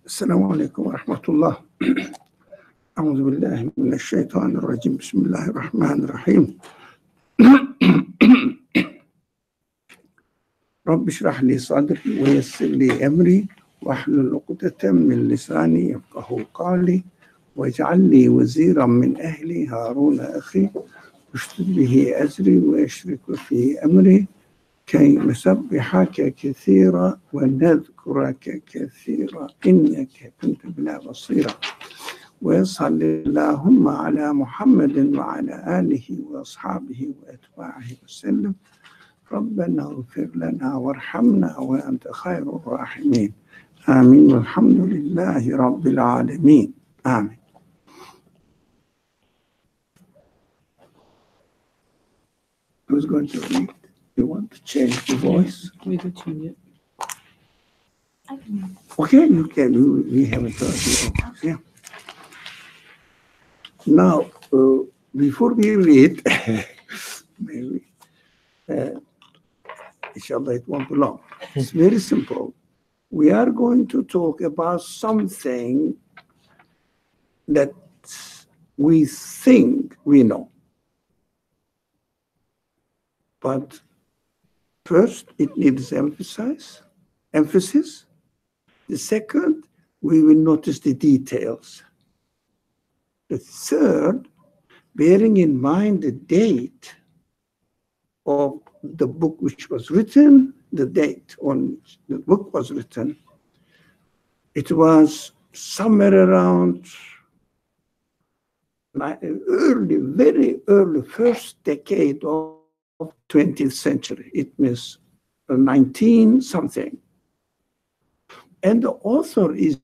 السلام عليكم ورحمة الله. أعوذ بالله من الشيطان الرجيم. بسم الله الرحمن الرحيم. رب اشرح لي صدري ويسر لي أمري واحلل عقدة من لساني يفقهوا قولي واجعل لي وزيرا من أهلي هارون أخي اشدد به أزري وأشرك في أمري كي نسبحك كثيرا ونذكرك كثيرا إنك كنت بنا بصيرا. وصل اللهم على محمد وعلى آله وأصحابه وأتباعه وسلم. ربنا اغفر لنا وارحمنا وأنت خير الراحمين. آمين والحمد لله رب العالمين. آمين. Who's going to read? You want to change the voice? We could change it. Okay, you can. We haven't heard you. Yeah. Now, before we read, maybe, inshallah, it won't be long. It's very simple. We are going to talk about something that we think we know. But first, it needs emphasis. The second, we will notice the details. The third, bearing in mind the date of the book which was written, the date on which the book was written, it was somewhere around early, very early first decade of 20th century. It means 19 something. And the author is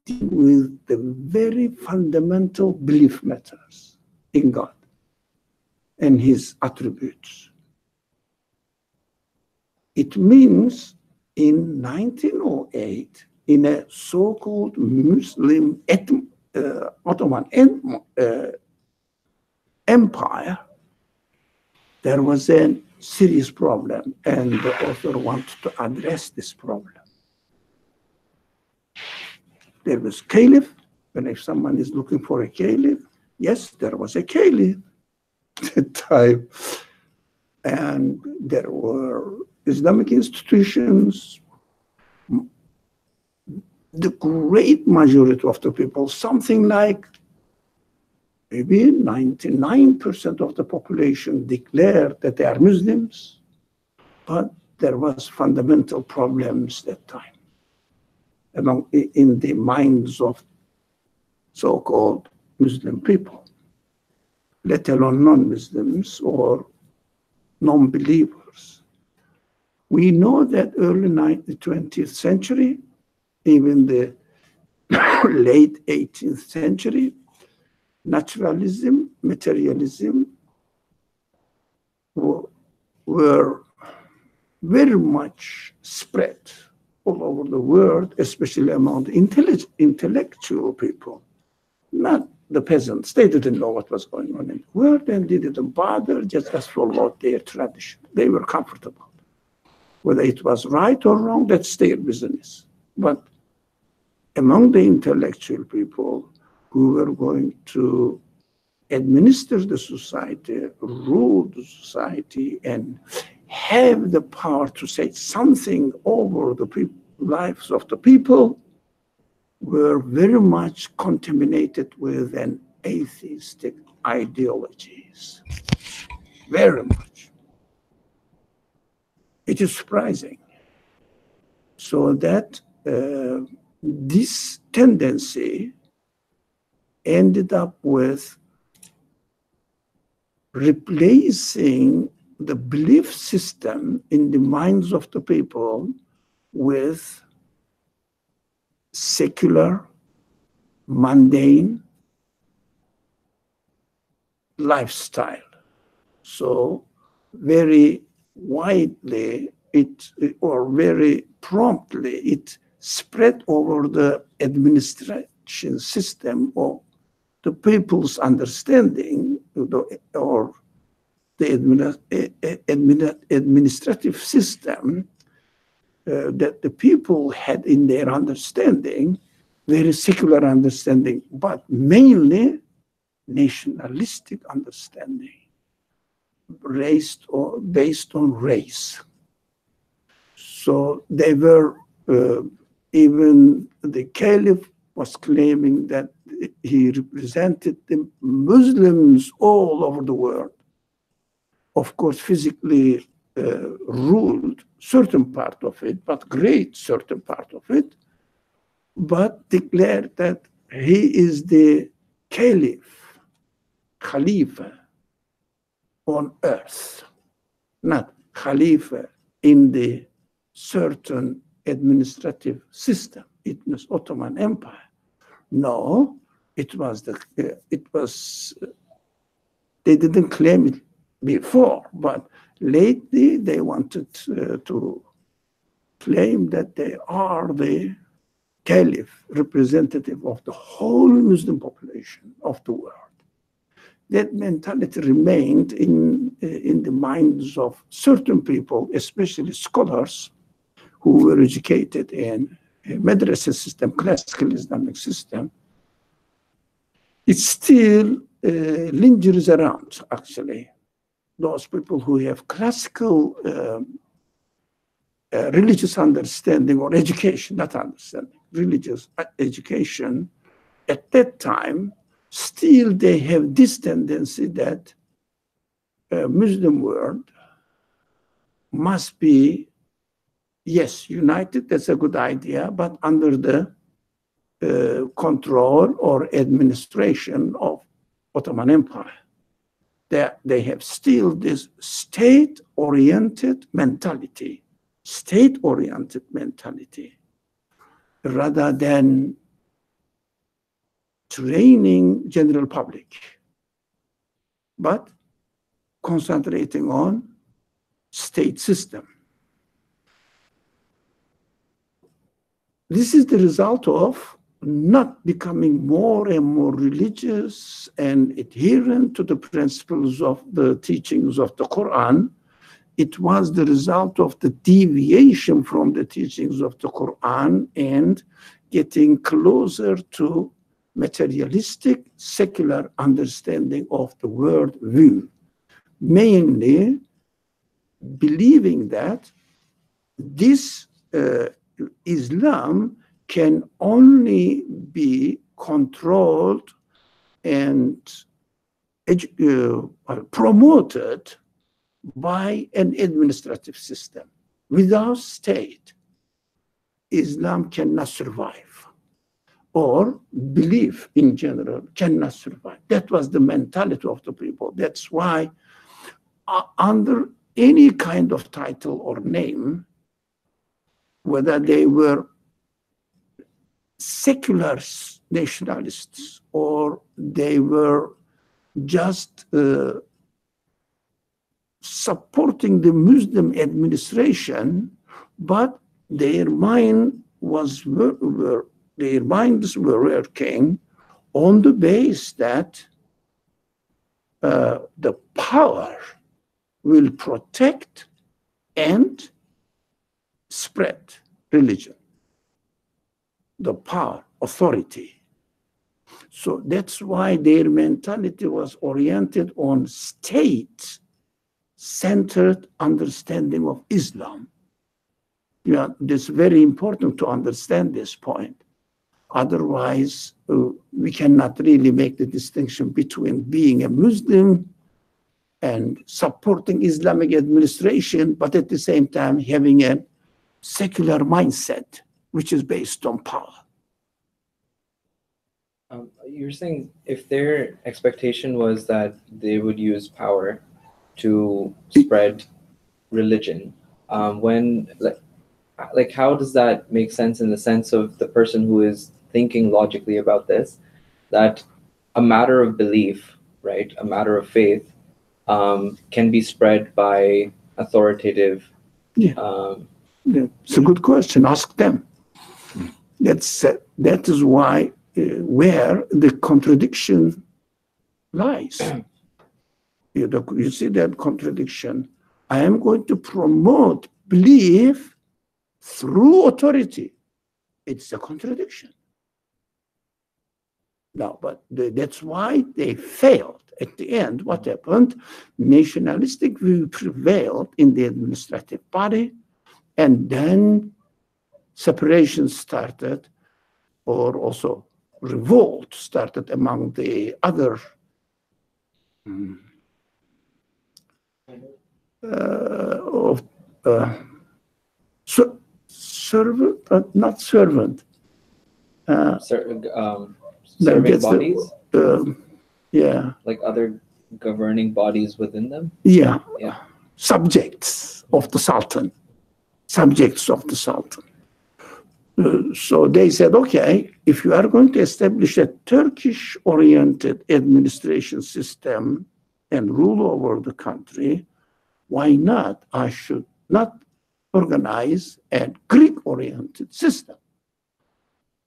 dealing with the very fundamental belief matters in God and his attributes. It means in 1908, in a so-called Muslim Ottoman Empire, there was a serious problem, and the author wanted to address this problem. There was caliph, and if someone is looking for a caliph, yes, there was a caliph at the time. And there were Islamic institutions. The great majority of the people, something like maybe 99% of the population declared that they are Muslims, but there was fundamental problems that time in the minds of so-called Muslim people, let alone non-Muslims or non-believers. We know that early 20th century, even the late 18th century, naturalism, materialism were very much spread all over the world, especially among the intellectual people, not the peasants. They didn't know what was going on in the world, and they didn't bother, just followed their tradition. They were comfortable. Whether it was right or wrong, that's their business. But among the intellectual people who were going to administer the society, rule the society, and have the power to say something over the lives of the people, were very much contaminated with an atheistic ideologies. Very much. It is surprising. So that this tendency ended up with replacing the belief system in the minds of the people with secular, mundane lifestyle. So very widely, or very promptly, it spread over the administration system of the people's understanding, or the administrative system that the people had in their understanding, very secular understanding, but mainly nationalistic understanding, based on race. So they were, even the caliph was claiming that he represented the Muslims all over the world. Of course, physically ruled certain part of it, but great certain part of it, but declared that he is the caliph, khalifa on earth, not khalifa in the certain administrative system. It was Ottoman Empire. No, it was they didn't claim it before, but lately they wanted to claim that they are the caliph, representative of the whole Muslim population of the world. That mentality remained in the minds of certain people, especially scholars who were educated in a madrasa system, classical Islamic system. It still lingers around, actually. Those people who have classical religious understanding or education, not understanding, religious education, at that time, still they have this tendency that Muslim world must be, yes, united, that's a good idea, but under the control or administration of Ottoman Empire. They have still this state-oriented mentality, rather than training general public, but concentrating on state system. This is the result of not becoming more and more religious and adherent to the principles of the teachings of the Quran. It was the result of the deviation from the teachings of the Quran and getting closer to materialistic, secular understanding of the world view, mainly believing that this Islam can only be controlled and promoted by an administrative system. Without state, Islam cannot survive, or belief in general cannot survive. That was the mentality of the people. That's why under any kind of title or name, whether they were secular nationalists or they were just supporting the Muslim administration, but their minds were working on the base that the power will protect and spread religion, the power, authority. So that's why their mentality was oriented on state-centered understanding of Islam. Yeah, it's very important to understand this point. Otherwise, we cannot really make the distinction between being a Muslim and supporting Islamic administration, but at the same time having a secular mindset, which is based on power. You're saying if their expectation was that they would use power to spread religion, when like how does that make sense in the sense of the person who is thinking logically about this, that a matter of belief, right, a matter of faith, can be spread by authoritative? Yeah, it's a good question. Ask them. That is why where the contradiction lies. You see that contradiction. I am going to promote belief through authority. It's a contradiction. No, but that's why they failed. At the end, what happened? Nationalistic view prevailed in the administrative body, and then separation started, or also revolt started among the other servant, not servant. Serving bodies? Yeah. Like other governing bodies within them? Yeah. Yeah. Subjects of the Sultan. Subjects of the Sultan. So they said, okay, if you are going to establish a Turkish-oriented administration system and rule over the country, why not? I should not organize a Greek-oriented system.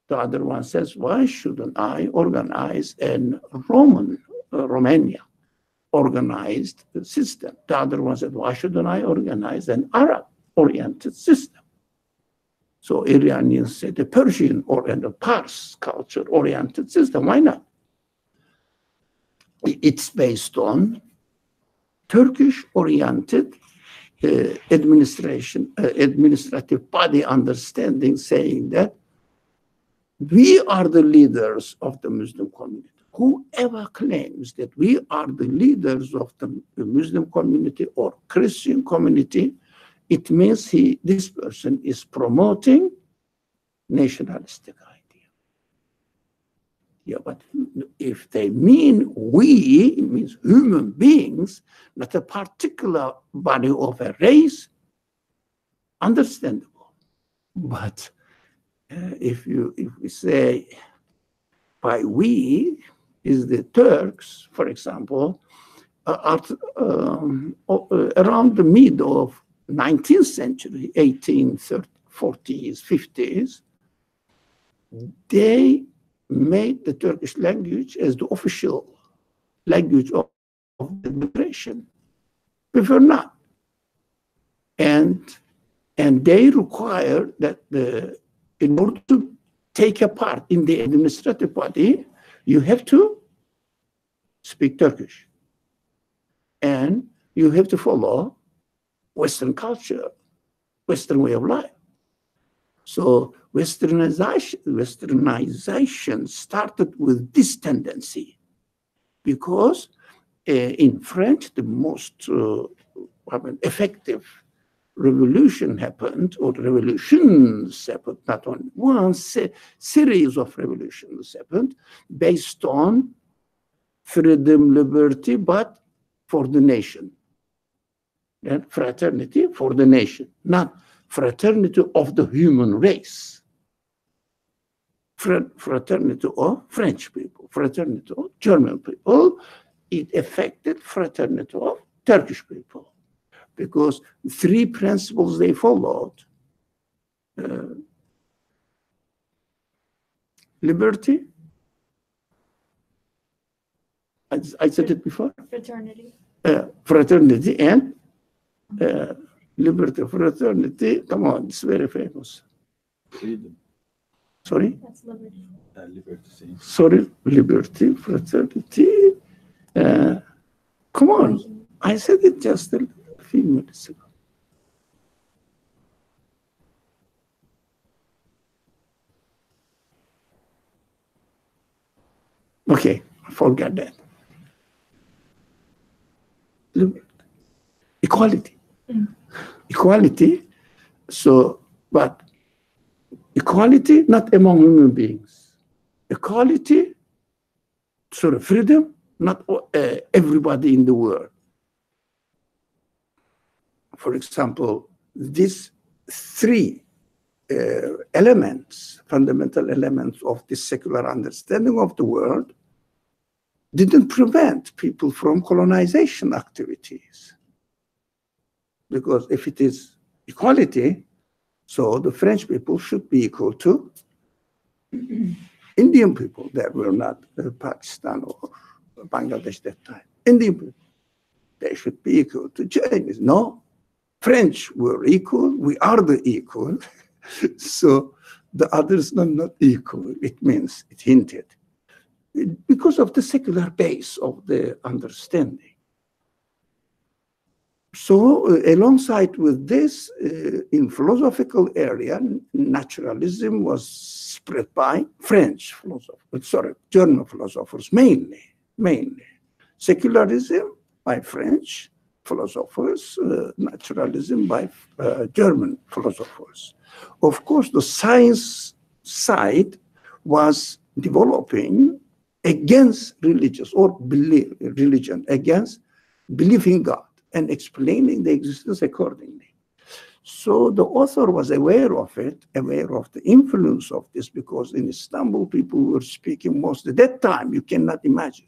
The other one says, why shouldn't I organize a Romania organized system? The other one said, why shouldn't I organize an Arab-oriented system? So Iranians said, the Persian or the Pars culture-oriented system. Why not? It's based on Turkish-oriented administrative body understanding, saying that we are the leaders of the Muslim community. Whoever claims that we are the leaders of the Muslim community or Christian community, it means this person is promoting nationalistic idea. Yeah, but if they mean we, it means human beings, not a particular body of a race, understandable. But if we say by we is the Turks, for example, around the mid of 19th century, 1840s, 50s, they made the Turkish language as the official language of the liberation. Before not. And they require that in order to take a part in the administrative body, you have to speak Turkish. And you have to follow Western culture, Western way of life. So Westernization started with this tendency, because in French, the most effective revolution happened, or revolutions happened, not only one, series of revolutions happened based on freedom, liberty, but for the nation. And fraternity for the nation, not fraternity of the human race. Fraternity of French people, fraternity of German people. It affected fraternity of Turkish people, because three principles they followed: liberty. I said it before. Fraternity. Fraternity and liberty, fraternity. Come on, it's very famous. Freedom. Sorry? That's liberty. Liberty. Sorry, liberty, fraternity. Come on, I said it just a few minutes ago. Okay, forget that. Liberty. Equality. Equality, so, but equality not among human beings. Equality, sort of freedom, not everybody in the world. For example, these three elements, fundamental elements of this secular understanding of the world, didn't prevent people from colonization activities. Because if it is equality, so the French people should be equal to Indian people that were not Pakistan or Bangladesh that time. Indian people, they should be equal to Chinese. No, French were equal. We are the equal. So the others are not equal. It means, it hinted, because of the secular base of the understanding. So alongside with this, in philosophical area, naturalism was spread by French philosophers, German philosophers mainly. Secularism by French philosophers, naturalism by German philosophers. Of course, the science side was developing against religion, against belief in God, and explaining the existence accordingly. So the author was aware of it, aware of the influence of this, because in Istanbul, people were speaking most at that time, you cannot imagine.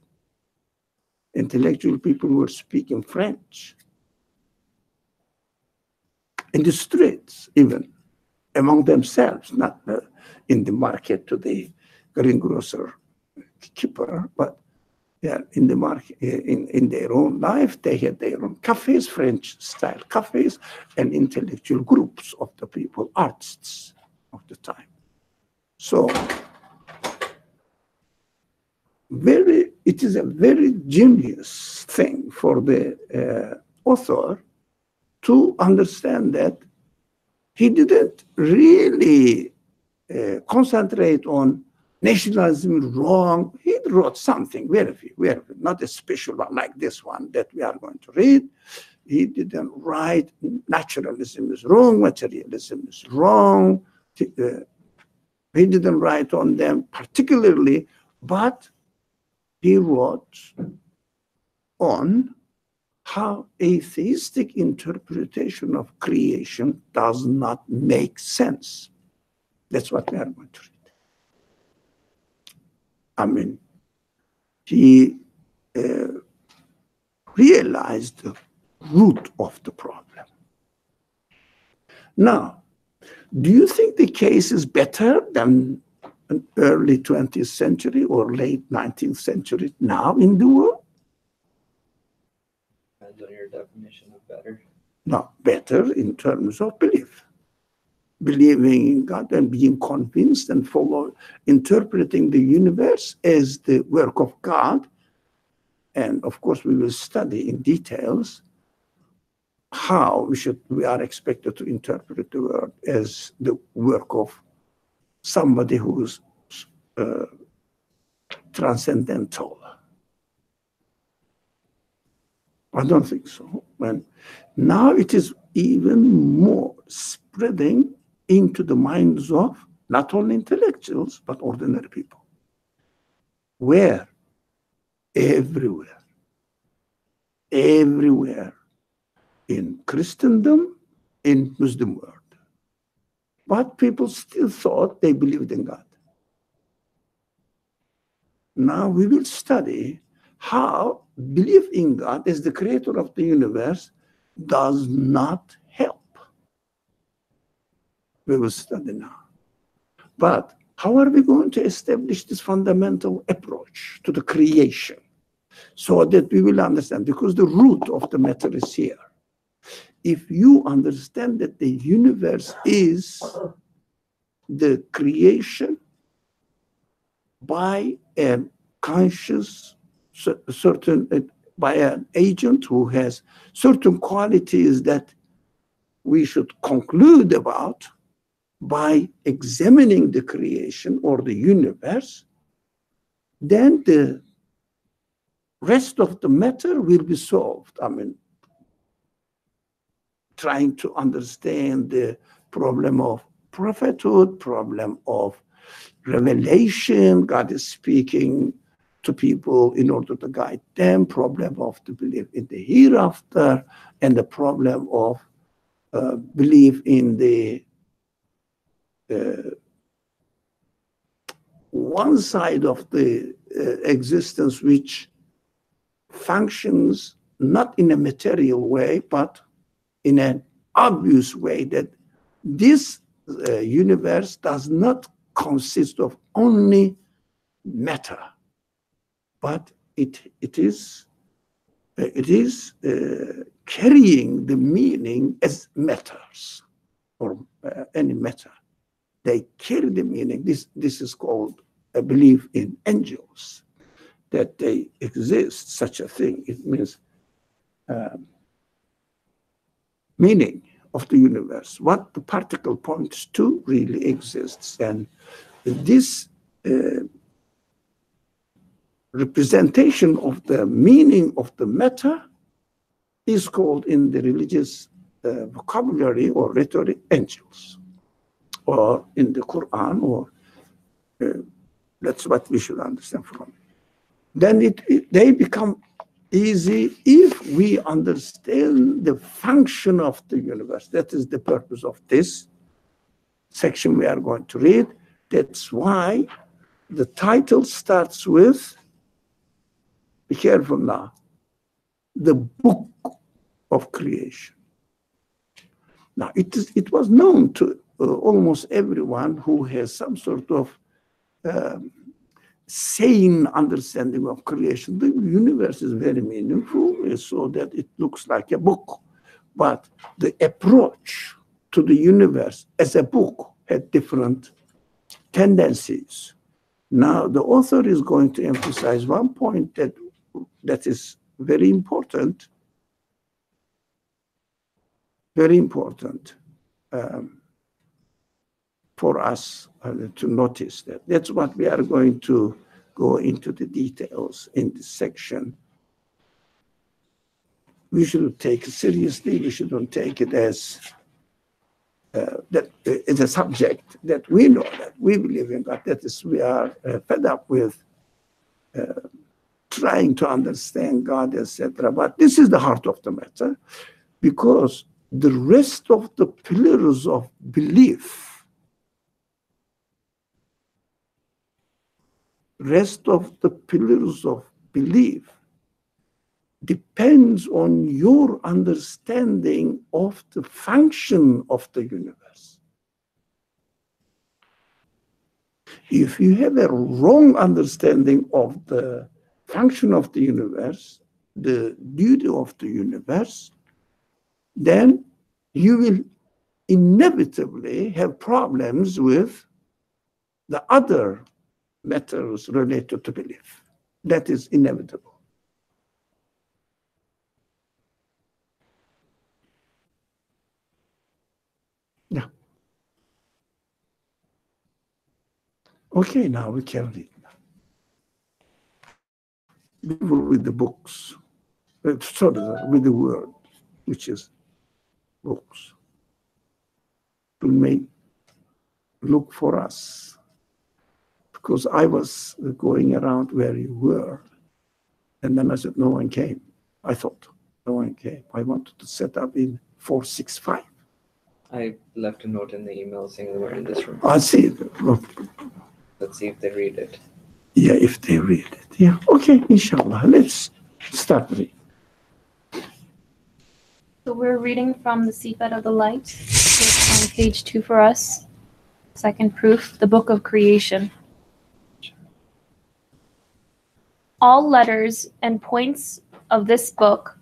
Intellectual people were speaking French. In the streets, even, among themselves, not in the market to the greengrocer keeper, but yeah, in the market, in their own life, they had their own cafes, French-style cafes, and intellectual groups of the people, artists of the time. So, it is a very genius thing for the author to understand that he didn't really concentrate on nationalism is wrong. He wrote something very not a special one like this one that we are going to read. He didn't write naturalism is wrong, materialism is wrong. He didn't write on them particularly, but he wrote on how atheistic interpretation of creation does not make sense. That's what we are going to read. I mean, he realized the root of the problem. Now, do you think the case is better than an early 20th century or late 19th century now in the world? Depends on your definition of better. No, better in terms of belief. Believing in God and being convinced and interpreting the universe as the work of God. And of course, we will study in details how we are expected to interpret the world as the work of somebody who is transcendental. I don't think so. And now it is even more spreading into the minds of not only intellectuals, but ordinary people. Where? Everywhere. Everywhere. In Christendom, in Muslim world. But people still thought they believed in God. Now we will study how belief in God as the creator of the universe does not help. We will study now. But how are we going to establish this fundamental approach to the creation so that we will understand? Because the root of the matter is here. If you understand that the universe is the creation by a conscious, by an agent who has certain qualities that we should conclude about by examining the creation or the universe, then the rest of the matter will be solved. I mean, trying to understand the problem of prophethood, problem of revelation, God is speaking to people in order to guide them, problem of the belief in the hereafter, and the problem of belief in the one side of the existence which functions not in a material way, but in an obvious way, that this universe does not consist of only matter, but it is carrying the meaning as matters, or any matter. they carry the meaning. This is called a belief in angels, that they exist, such a thing. It means meaning of the universe, what the particle points to really exists. And this representation of the meaning of the matter is called in the religious vocabulary or rhetoric angels, or in the Quran, or that's what we should understand from. Then they become easy if we understand the function of the universe. That is the purpose of this section we are going to read. That's why the title starts with, be careful now, the book of creation. Now, it was known to almost everyone who has some sort of sane understanding of creation. The universe is very meaningful, so that it looks like a book. But the approach to the universe as a book had different tendencies. Now, the author is going to emphasize one point that is very important, for us to notice that. That's what we are going to go into the details in this section. We should take it seriously. We shouldn't take it as that it's a subject that we know, that we believe in, but that is, we are fed up with trying to understand God, etc. But this is the heart of the matter, because the rest of the pillars of belief, depends on your understanding of the function of the universe. If you have a wrong understanding of the function of the universe, the duty of the universe, then you will inevitably have problems with the other matters related to belief. That is inevitable. Yeah. Okay, now we can read. With the books, with the word, which is books, will make look for us. Because I was going around where you were, and then I said, no one came. I thought, no one came. I wanted to set up in 465. I left a note in the email saying they were in this room. I see. Let's see if they read it. Yeah, if they read it. Yeah, okay, inshallah. Let's start reading. So we're reading from the Seabed of the Light. It's on page 2 for us. Second proof, the book of creation. All letters and points of this book,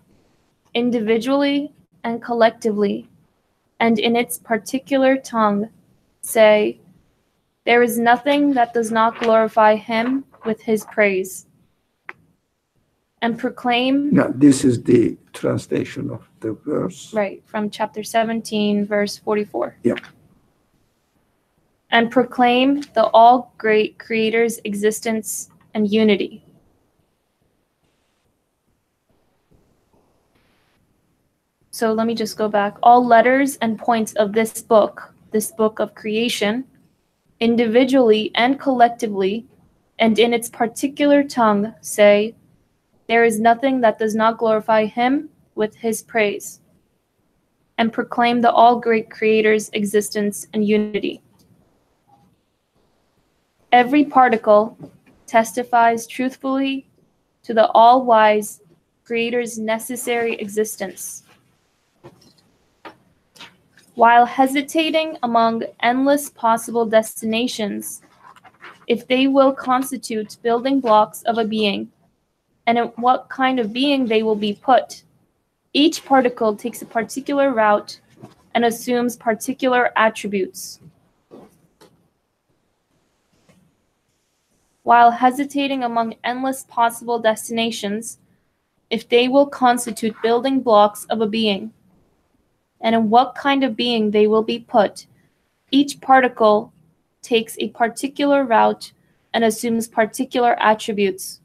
individually and collectively, and in its particular tongue, say, there is nothing that does not glorify him with his praise. And proclaim... Now, this is the translation of the verse. Right, from chapter 17, verse 44. Yeah. And proclaim the all-great Creator's existence and unity. So let me just go back. All letters and points of this book of creation, individually and collectively, and in its particular tongue, say, there is nothing that does not glorify him with his praise, and proclaim the all-great Creator's existence and unity. Every particle testifies truthfully to the all-wise Creator's necessary existence. While hesitating among endless possible destinations, if they will constitute building blocks of a being, and in what kind of being they will be put, each particle takes a particular route and assumes particular attributes. while hesitating among endless possible destinations, if they will constitute building blocks of a being, and in what kind of being they will be put. Each particle takes a particular route and assumes particular attributes.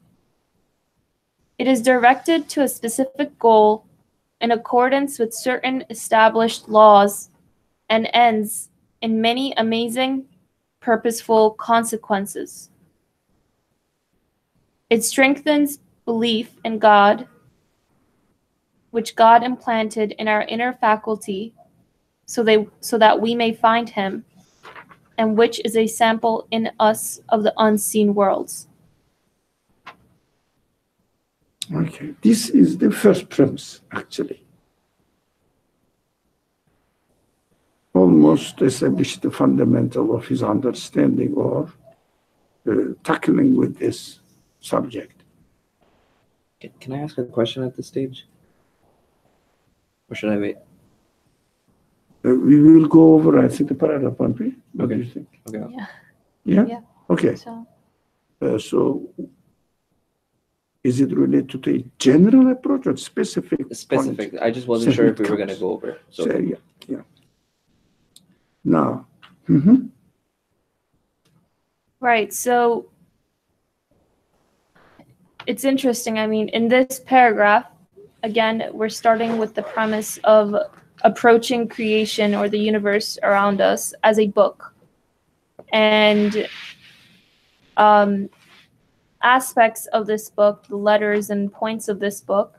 It is directed to a specific goal in accordance with certain established laws and ends in many amazing, purposeful consequences. It strengthens belief in God, which God implanted in our inner faculty so that we may find him, and which is a sample in us of the unseen worlds. Okay, this is the first premise, actually. Almost established the fundamental of his understanding or tackling with this subject. Can I ask a question at this stage? Or should I wait? We will go over, I think, the paragraph, won't we? What do Okay. you think? Okay. Yeah. Yeah? Yeah. Okay. So So is it related to a general approach or specific Specific. point? I just wasn't sure if we were Significance. going to go over. So So, yeah. Now, mhm. right. So it's interesting. I mean, in this paragraph, again, we're starting with the premise of approaching creation or the universe around us as a book. And aspects of this book, the letters and points of this book,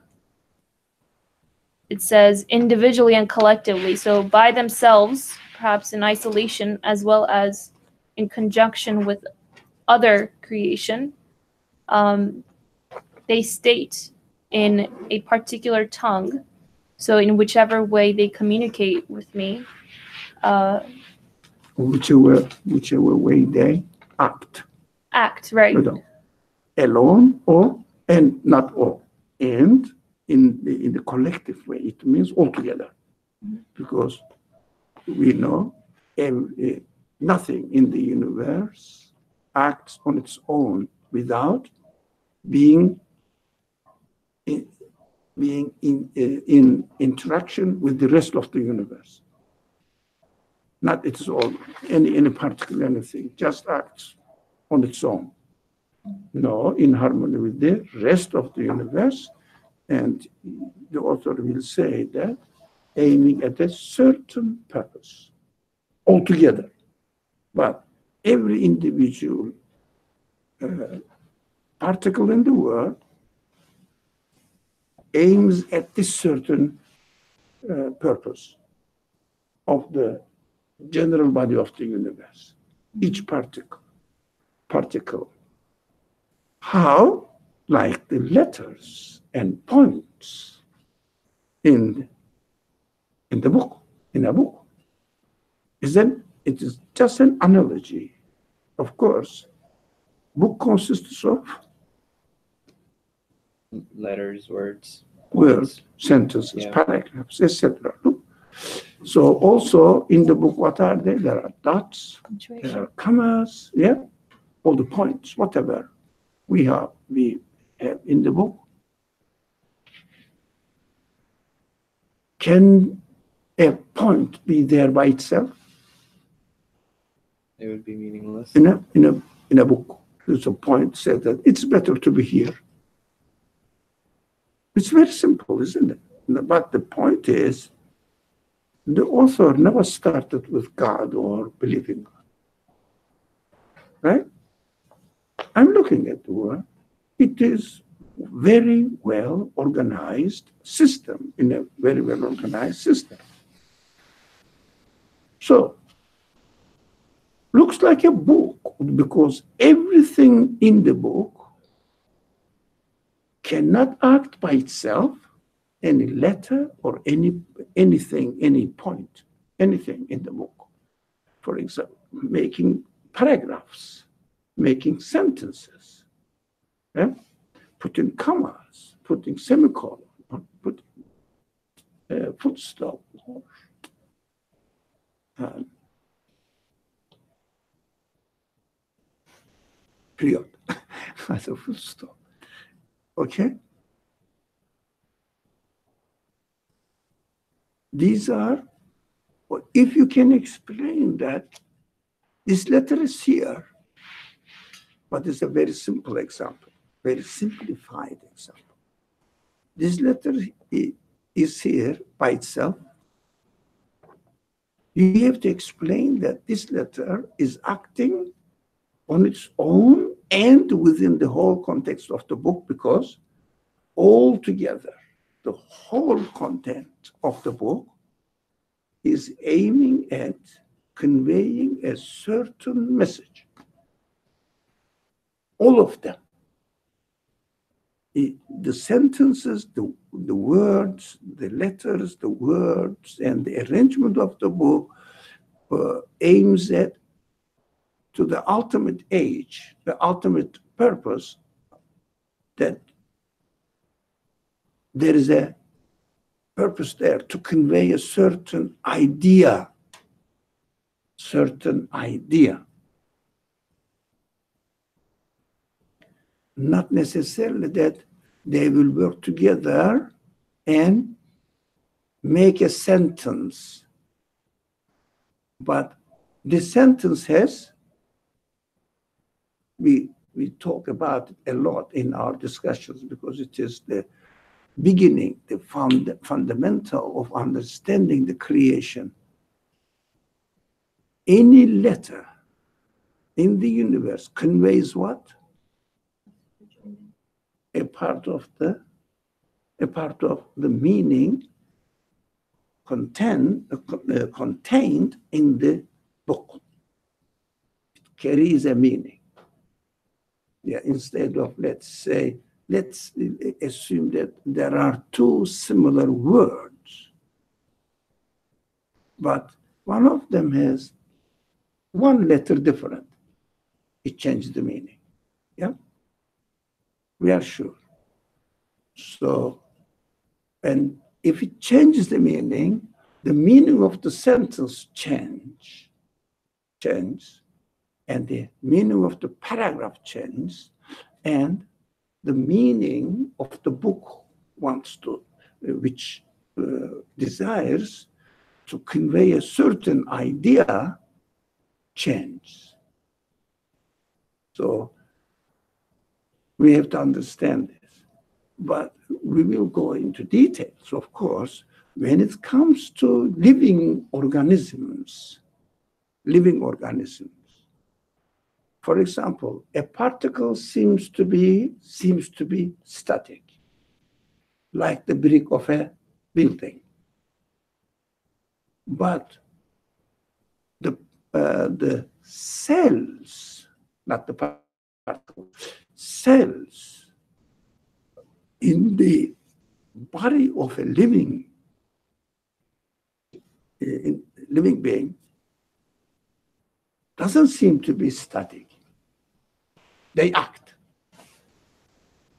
it says individually and collectively. So by themselves, perhaps in isolation, as well as in conjunction with other creation, they state in a particular tongue. So in whichever way they communicate with me, Whichever way they act. act, right? Alone or and not all, and in the collective way, it means all together, because we know nothing in the universe acts on its own without being in interaction with the rest of the universe. Not its own, any particular anything, just acts on its own. No, in harmony with the rest of the universe. And the author will say that aiming at a certain purpose altogether. But every individual particle in the world aims at this certain purpose of the general body of the universe. Each particle. How? Like the letters and points in a book. It is just an analogy. Of course, book consists of letters, words, words, sentences, Yeah. paragraphs, etc. So also in the book, what are they? There are dots, there are commas, yeah, all the points, whatever we have in the book. Can a point be there by itself It would be meaningless. in a book? There's a point said that it's better to be here. It's very simple, isn't it? But the point is, the author never started with God or believing God. Right? I'm looking at the world. It is very well organized system, in a very well organized system. So, looks like a book because everything in the book cannot act by itself. Any letter or anything, any point, anything in the book. For example, making paragraphs, making sentences, yeah? Putting commas, putting semicolon, putting full stop. period. As a full stop. Okay? These are, if you can explain that, this letter is here, but it's a very simple example, very simplified example. This letter is here by itself. You have to explain that this letter is acting on its own and within the whole context of the book, because altogether, the whole content of the book is aiming at conveying a certain message. All of them. The sentences, the words, the letters, the words, and the arrangement of the book aims at to the ultimate age, the ultimate purpose, that there is a purpose there to convey a certain idea. Not necessarily that they will work together and make a sentence. But the sentence has, we talk about it a lot in our discussions, because it is the beginning, the fundamental of understanding the creation. Any letter in the universe conveys what? A part of the meaning contained in the book. It carries a meaning. Yeah, instead of, let's assume that there are two similar words, but one of them has one letter different. It changed the meaning. Yeah? We are sure. So, and if it changes the meaning of the sentence changes, and the meaning of the paragraph changes, and the meaning of the book desires to convey a certain idea changes. So we have to understand this. But we will go into details, of course, when it comes to living organisms. For example, a particle seems to be static, like the brick of a building. But the cells, not the particle, cells in the body of a living being doesn't seem to be static. They act.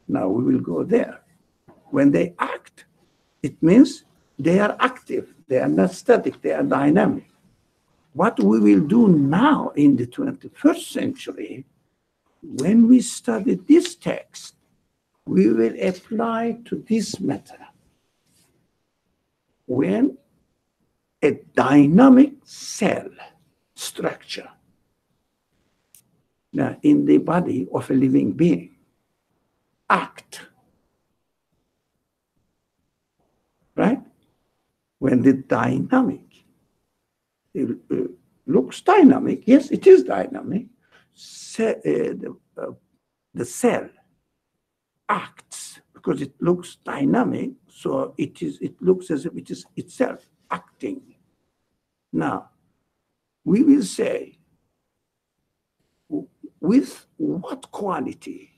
Now we will go there. When they act, it means they are active. They are not static. They are dynamic. What we will do now in the 21st century, when we study this text, we will apply to this matter. When a dynamic cell structure, now in the body of a living being, act, right? When the dynamic, it looks dynamic, yes, it is dynamic, the cell acts because it looks dynamic, so it looks as if it is itself acting. Now, we will say, with what quality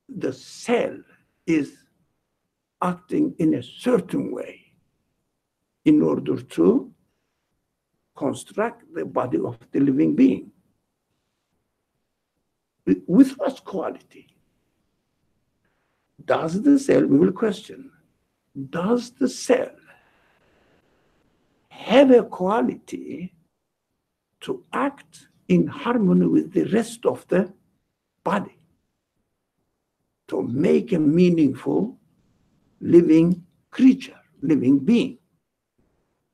the cell is acting in a certain way in order to construct the body of the living being. With what quality? Does the cell, we will question, does the cell have a quality to act in harmony with the rest of the body to make a meaningful living creature, living being.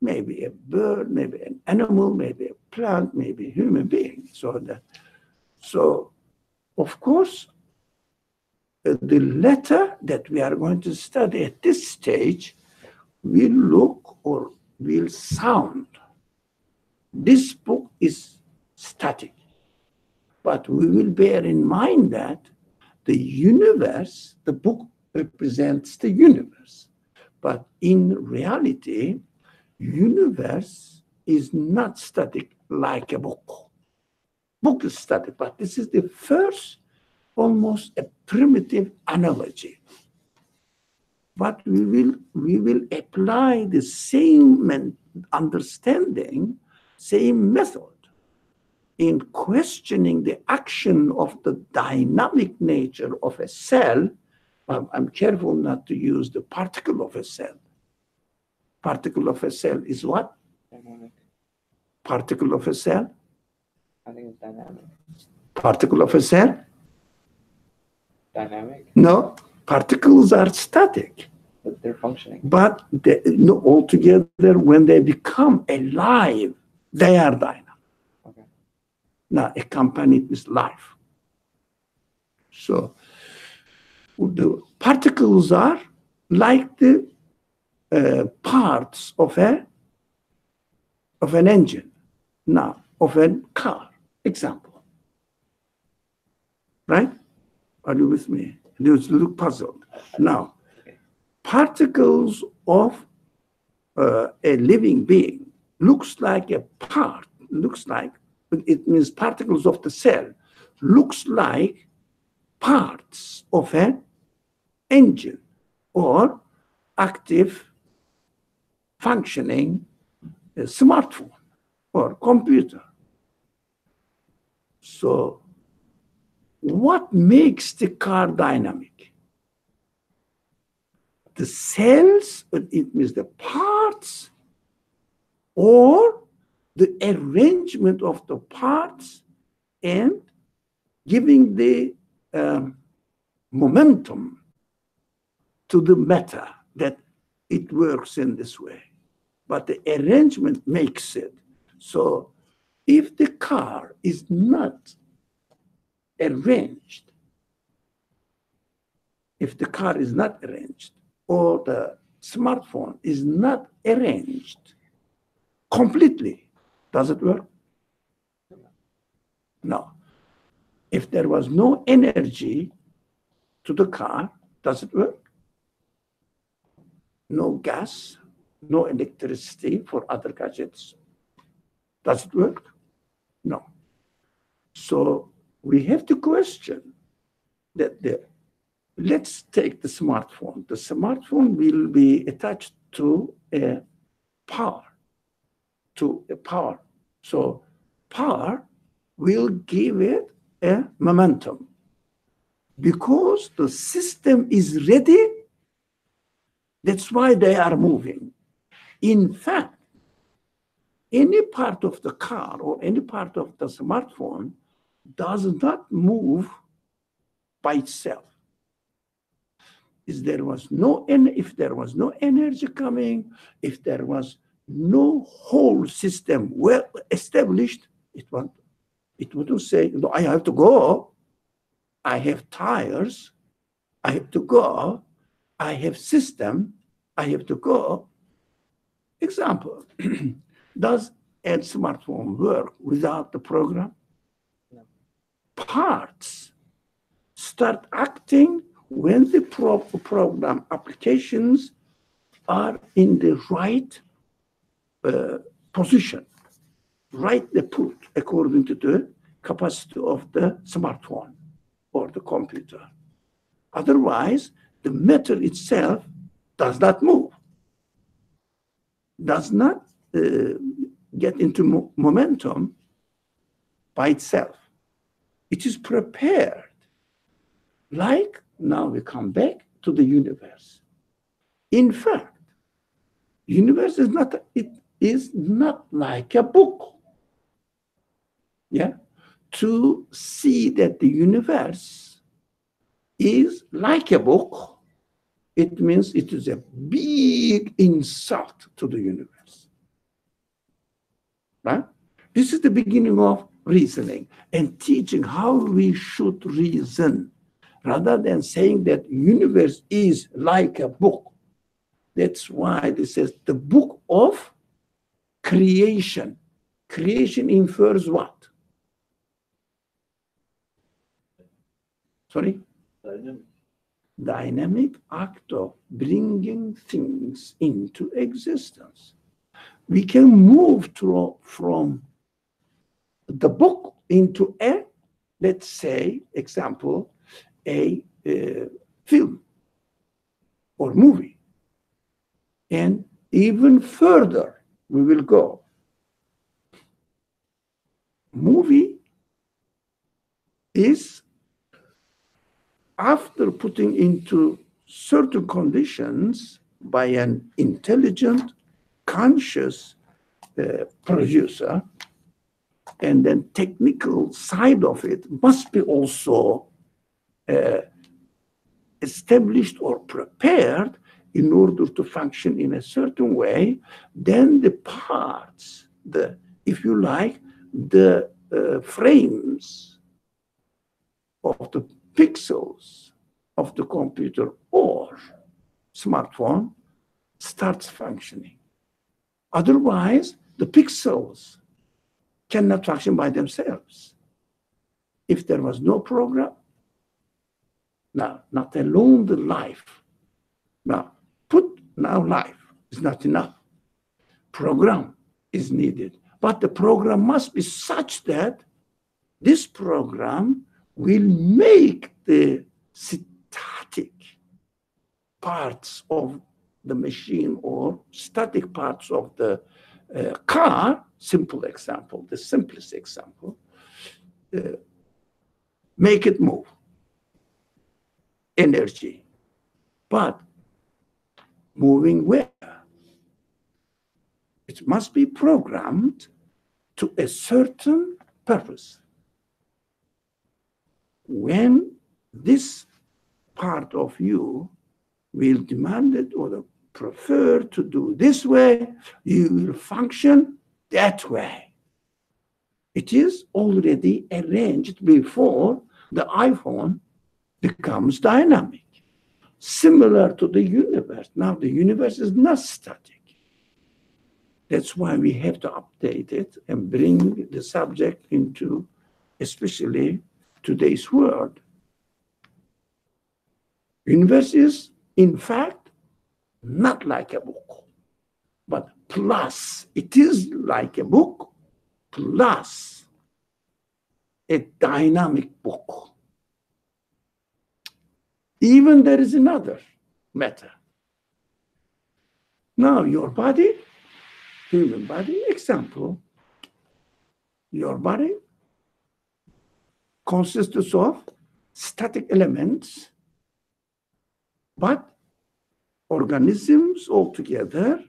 Maybe a bird, maybe an animal, maybe a plant, maybe a human being. So of course, the letter that we are going to study at this stage will look or will sound. This book is static, but we will bear in mind that the universe, the book represents the universe. But in reality, universe is not static like a book. Book is static, but this is the first, almost a primitive analogy. But we will apply the same understanding, same method in questioning the action of the dynamic nature of a cell. I'm careful not to use the particle of a cell. Particle of a cell is what? Dynamic. Particle of a cell? I think it's dynamic. Particle of a cell? Dynamic, No, particles are static. but they're functioning. But altogether, when they become alive, they are dynamic. Okay. Now, accompanied with life. So, the particles are like the parts of an engine, now of a car. Example, right? Are you with me? You look puzzled. Now, particles of a living being looks like a part. It means particles of the cell looks like parts of an engine or active functioning smartphone or computer. So what makes the car dynamic? The cells, it means the parts, or the arrangement of the parts and giving the momentum to the matter that it works in this way. But the arrangement makes it. So if the car is not arranged, or the smartphone is not arranged completely, does it work? No. If there was no energy to the car, does it work? No gas, no electricity for other gadgets. Does it work? No. So we have to question that let's take the smartphone. The smartphone will be attached to a power. So power will give it a momentum. Because the system is ready, that's why they are moving. In fact, any part of the car or any part of the smartphone does not move by itself. If there was no energy coming, if there was no whole system well established, it wouldn't say, no, I have to go. I have tires. I have to go. I have system. I have to go. Example, does a smartphone work without the program? No. Parts start acting when the program applications are in the right position, right the put according to the capacity of the smartphone or the computer. Otherwise, the matter itself does not move, does not get into momentum by itself. It is prepared. Like now we come back to the universe. In fact, universe is not like a book. yeah, to see that the universe is like a book, it means it is a big insult to the universe. Right? This is the beginning of reasoning and teaching how we should reason, rather than saying that universe is like a book. That's why this says the book of creation. Creation infers what? Sorry? Dynamic. Dynamic act of bringing things into existence. We can move from the book into a, let's say, example, a film or movie. And even further, we will go. Movie is, after putting into certain conditions by an intelligent, conscious producer, and then technical side of it must be also established or prepared in order to function in a certain way. Then the parts, if you like, the frames of the pixels of the computer or smartphone starts functioning. Otherwise, the pixels cannot function by themselves. If there was no program, now, not alone the life. Now, life is not enough. Program is needed. But the program must be such that this program will make the static parts of the machine or static parts of the car, simple example, the simplest example, make it move. Energy. But moving where? It must be programmed to a certain purpose. When this part of you will demand it or prefer to do this way, you will function that way. It is already arranged before the iPhone becomes dynamic. Similar to the universe. Now the universe is not static. That's why we have to update it and bring the subject into, especially today's world. Universe is, in fact, not like a book, but plus, it is like a book, plus a dynamic book. Even there is another matter. Now, your body, human body, example, your body consists of static elements, but organisms altogether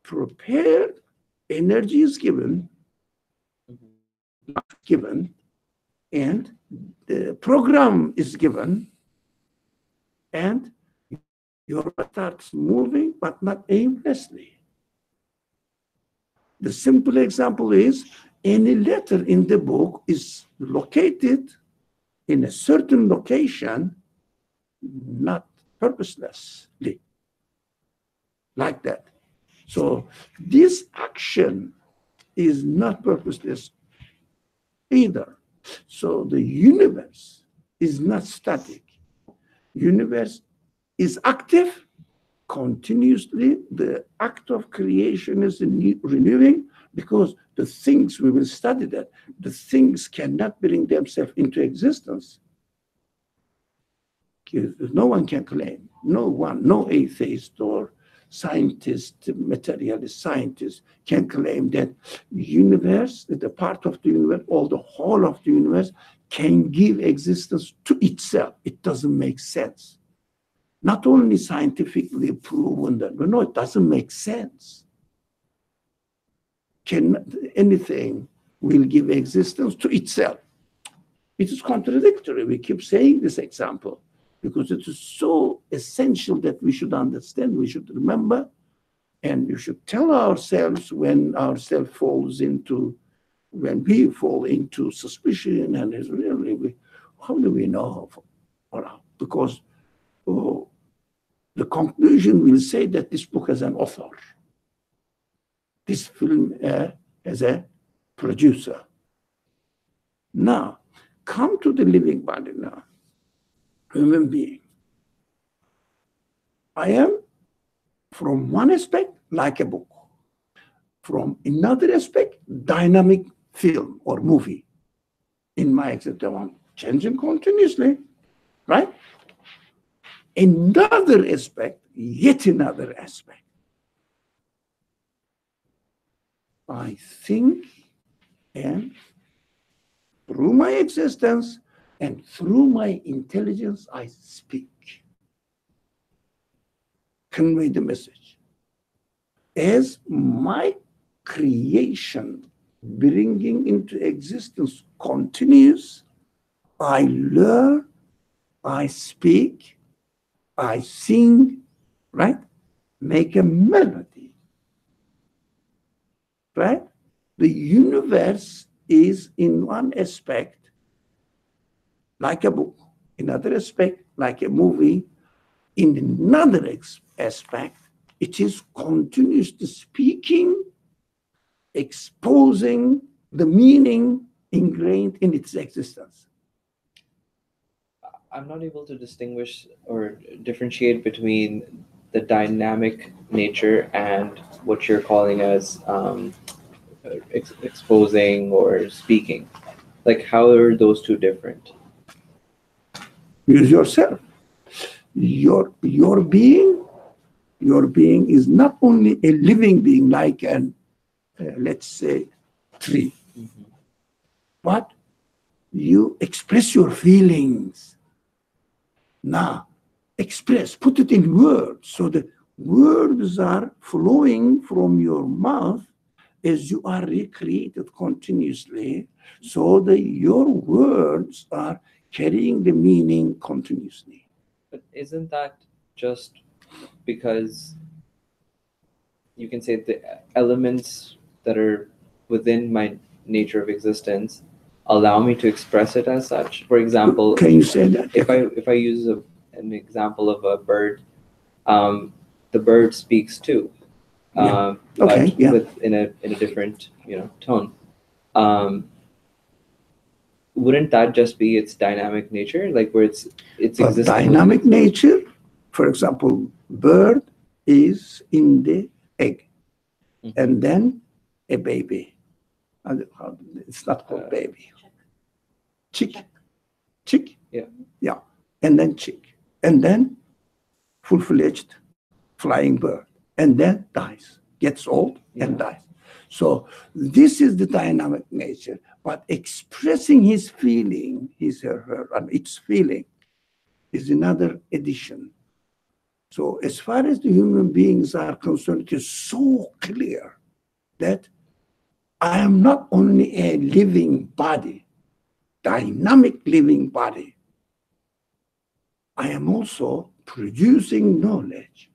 prepared, energy is given, and the program is given, and your body starts moving, but not aimlessly. The simple example is any letter in the book is located in a certain location, not purposelessly, like that. So this action is not purposeless either. So the universe is not static. Universe is active continuously. The act of creation is renewing, because the things we will study, that the things cannot bring themselves into existence. No one can claim, no atheist or scientist, materialist scientist can claim that universe, the part of the universe, or the whole of the universe can give existence to itself. It doesn't make sense. Not only scientifically proven that, but no, it doesn't make sense. Anything will give existence to itself. It is contradictory. We keep saying this example because it is so essential that we should understand, we should remember, and we should tell ourselves when we fall into suspicion and is really, how do we know? Because the conclusion will say that this book has an author, this film has a producer. Now, come to the living body now, human being. I am, from one aspect, like a book. From another aspect, dynamic film or movie. In my example, I'm changing continuously, right? Another aspect, yet another aspect. I think, and through my existence and through my intelligence, I speak. Convey the message. As my creation bringing into existence continues, I learn, I speak, I sing, right? Make a melody, right? The universe is in one aspect like a book, in another aspect like a movie, in another aspect it is continuously speaking, exposing the meaning ingrained in its existence. I'm not able to distinguish or differentiate between the dynamic nature and what you're calling as exposing or speaking. Like, how are those two different? Use yourself. Your being is not only a living being like an, let's say, tree, but you express your feelings. Now, put it in words, so the words are flowing from your mouth as you are recreated continuously, so that your words are carrying the meaning continuously. But isn't that just because you can say the elements that are within my nature of existence allow me to express it as such? For example, Can you say that? if I use an example of a bird, the bird speaks too, Okay, but yeah. in a different tone. Wouldn't that just be its dynamic nature, like where it's But existing? dynamic nature, for example, bird is in the egg, and then a baby. It's not called baby. Chick. Yeah. And then chick. And then full-fledged flying bird. And then dies. Gets old and dies. So this is the dynamic nature. But expressing his feeling, his or her, and its feeling, is another addition. So as far as the human beings are concerned, it is so clear that I am not only a living body, dynamic living body. I am also producing knowledge,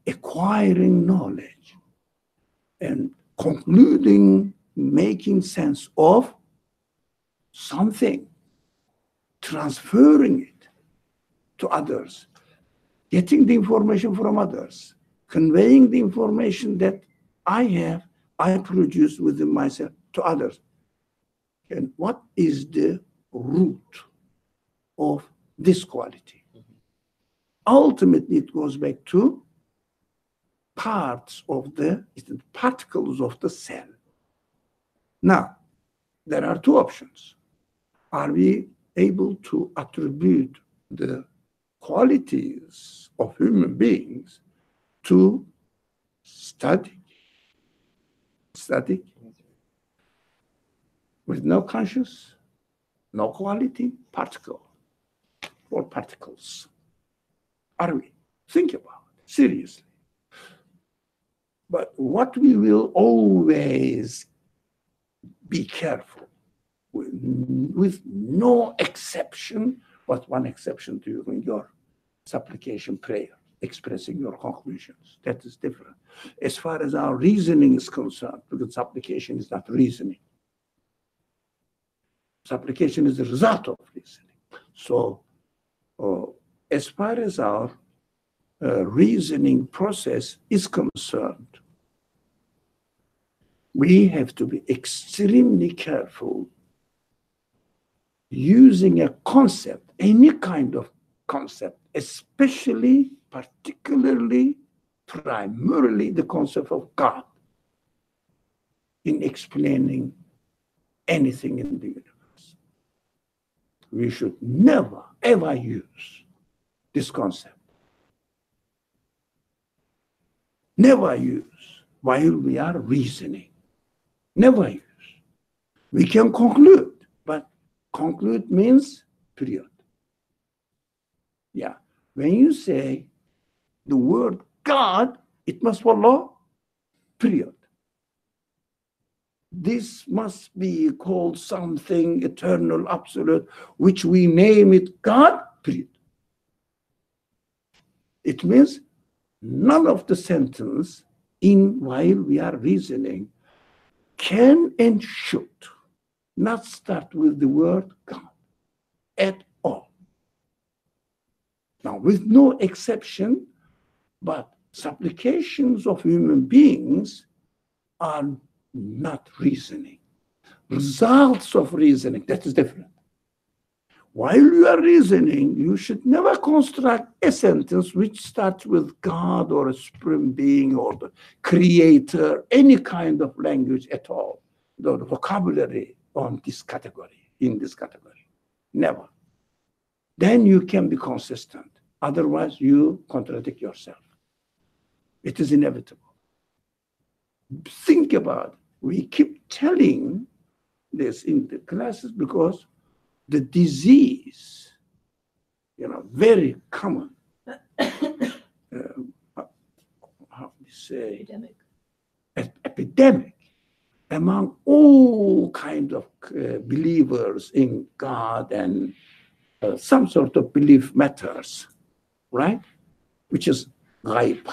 acquiring knowledge, and concluding, making sense of something, transferring it to others, getting the information from others, conveying the information that I produce within myself to others. And what is the root of this quality? Ultimately, it goes back to particles of the cell. Now, there are two options. Are we able to attribute the qualities of human beings to static with no conscious, no quality particle or particles? Are we? Think about it seriously. But what we will always be careful with no exception, but one exception during your supplication prayer, expressing your conclusions. That is different. As far as our reasoning is concerned, because supplication is not reasoning. Supplication is the result of reasoning. So, as far as our reasoning process is concerned, we have to be extremely careful using a concept, any kind of concept, especially, particularly, primarily the concept of God in explaining anything in the universe. We should never, ever use this concept. Never use while we are reasoning. Never use. We can conclude, but conclude means period. Yeah. When you say the word God, it must follow period. This must be called something eternal, absolute, which we name it God, period. It means none of the sentence in while we are reasoning can and should not start with the word God at all. Now, with no exception, but supplications of human beings are not reasoning. Results of reasoning, that is different. While you are reasoning, you should never construct a sentence which starts with God or a supreme being or the creator, any kind of language at all, the vocabulary on this category, in this category. Never. Then you can be consistent. Otherwise, you contradict yourself. It is inevitable. Think about it. We keep telling this in the classes because the disease, very common, how do you say? Epidemic among all kinds of believers in God and some sort of belief matters, right? Which is ghaib.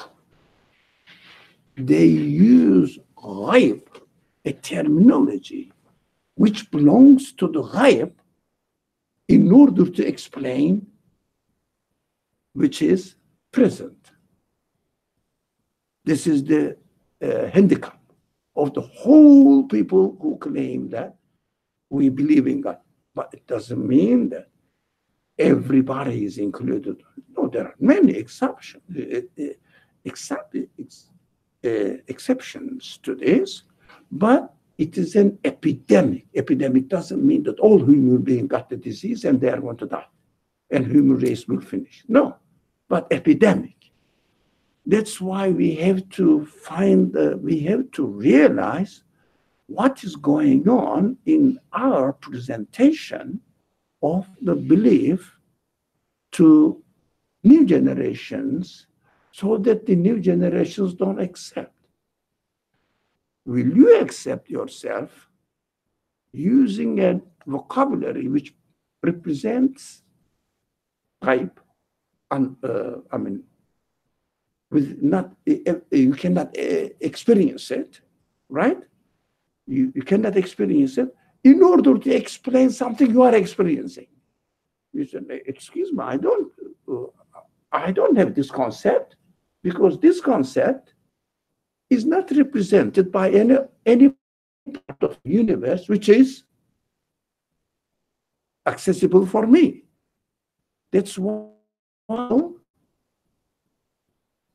They use ghaib, a terminology which belongs to the ghaib, in order to explain which is present. This is the handicap of the whole people who claim that we believe in God. But it doesn't mean that everybody is included. No, there are many exceptions to this, but it is an epidemic. Epidemic doesn't mean that all human beings got the disease and they are going to die and human race will finish. No, but epidemic. That's why we have to we have to realize what is going on in our presentation of the belief to new generations so that the new generations don't accept. Will you accept yourself using a vocabulary which represents type, with not you cannot experience it, right? You cannot experience it in order to explain something you are experiencing. You say, excuse me, I don't have this concept because this concept is not represented by any part of the universe which is accessible for me. That's why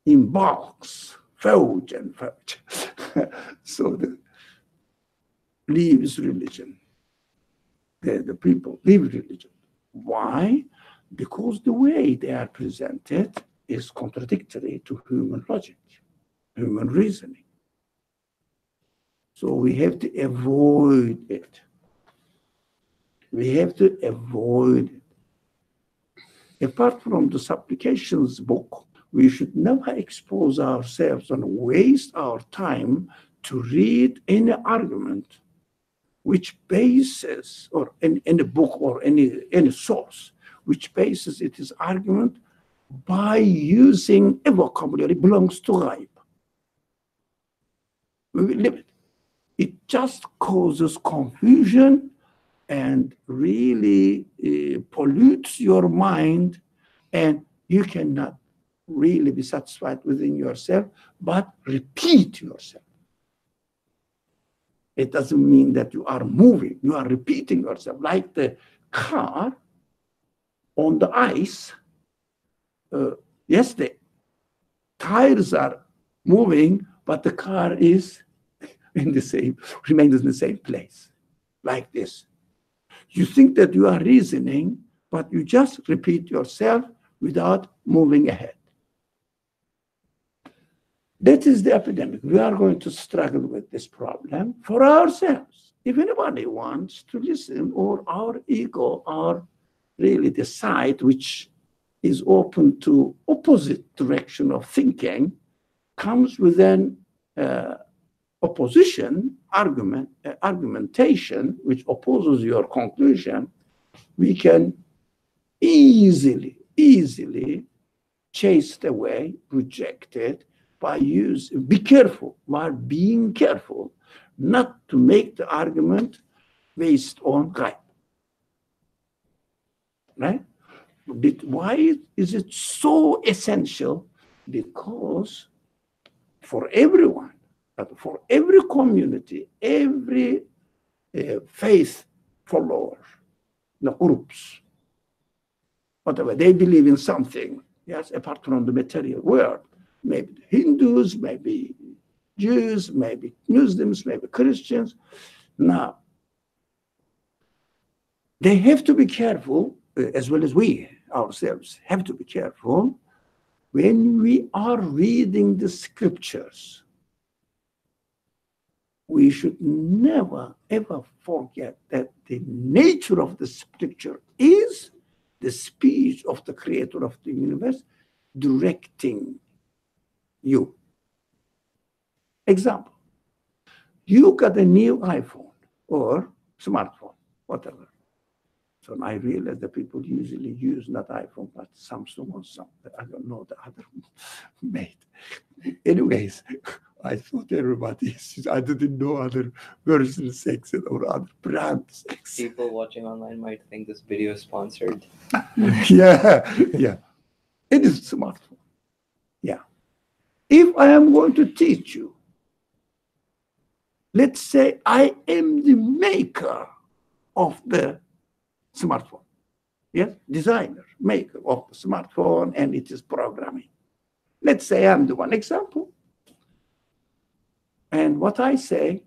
in box, Fauj and Fauj. So the leaves religion. The people leave religion. Why? Because the way they are presented is contradictory to human logic, human reasoning. So we have to avoid it. We have to avoid it. Apart from the supplications book, we should never expose ourselves and waste our time to read any argument which bases, or any book or any source, which bases its argument by using a vocabulary belongs to ghaib. We will leave it. It just causes confusion and really pollutes your mind, and you cannot really be satisfied within yourself, but repeat yourself. It doesn't mean that you are moving, you are repeating yourself, like the car on the ice. Yes, the tires are moving, but the car is remains in the same place, like this. You think that you are reasoning, but you just repeat yourself without moving ahead. That is the epidemic. We are going to struggle with this problem for ourselves. If anybody wants to listen, or our ego, or really the side which is open to opposite direction of thinking, comes with an opposition argumentation which opposes your conclusion, we can easily chase it away, reject it, by being careful not to make the argument based on ghaib. Right? Why is it so essential? Because for everyone, for every community, every faith follower, the groups, whatever, they believe in something, yes, apart from the material world. Maybe Hindus, maybe Jews, maybe Muslims, maybe Christians. Now, they have to be careful, as well as we ourselves have to be careful when we are reading the scriptures. We should never, ever forget that the nature of the scripture is the speech of the creator of the universe directing you. Example, you got a new iPhone or smartphone, whatever. So I realize that people usually use not iPhone, but Samsung or something. I don't know the other made. Anyways, I thought everybody, I didn't know other versions exist or other brands exist. People watching online might think this video is sponsored. Yeah. It is a smartphone. Yeah. If I am going to teach you, let's say I am the maker of the smartphone. Yes, designer, maker of the smartphone, and it is programming. Let's say I'm the one example. And what I say,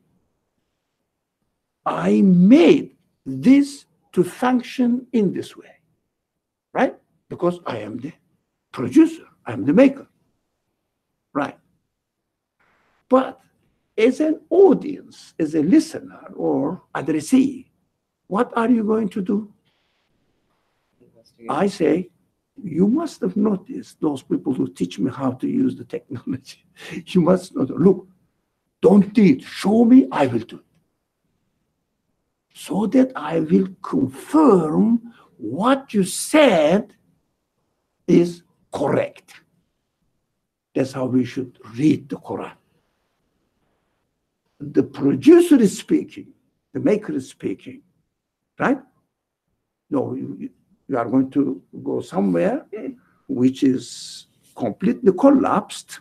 I made this to function in this way, right? Because I am the producer, I'm the maker, right? But as an audience, as a listener or addressee, what are you going to do? I say, you must have noticed those people who teach me how to use the technology. You must know, look, don't do it. Show me, I will do it. So that I will confirm what you said is correct. That's how we should read the Quran. The producer is speaking, the maker is speaking, right? No, you are going to go somewhere which is completely collapsed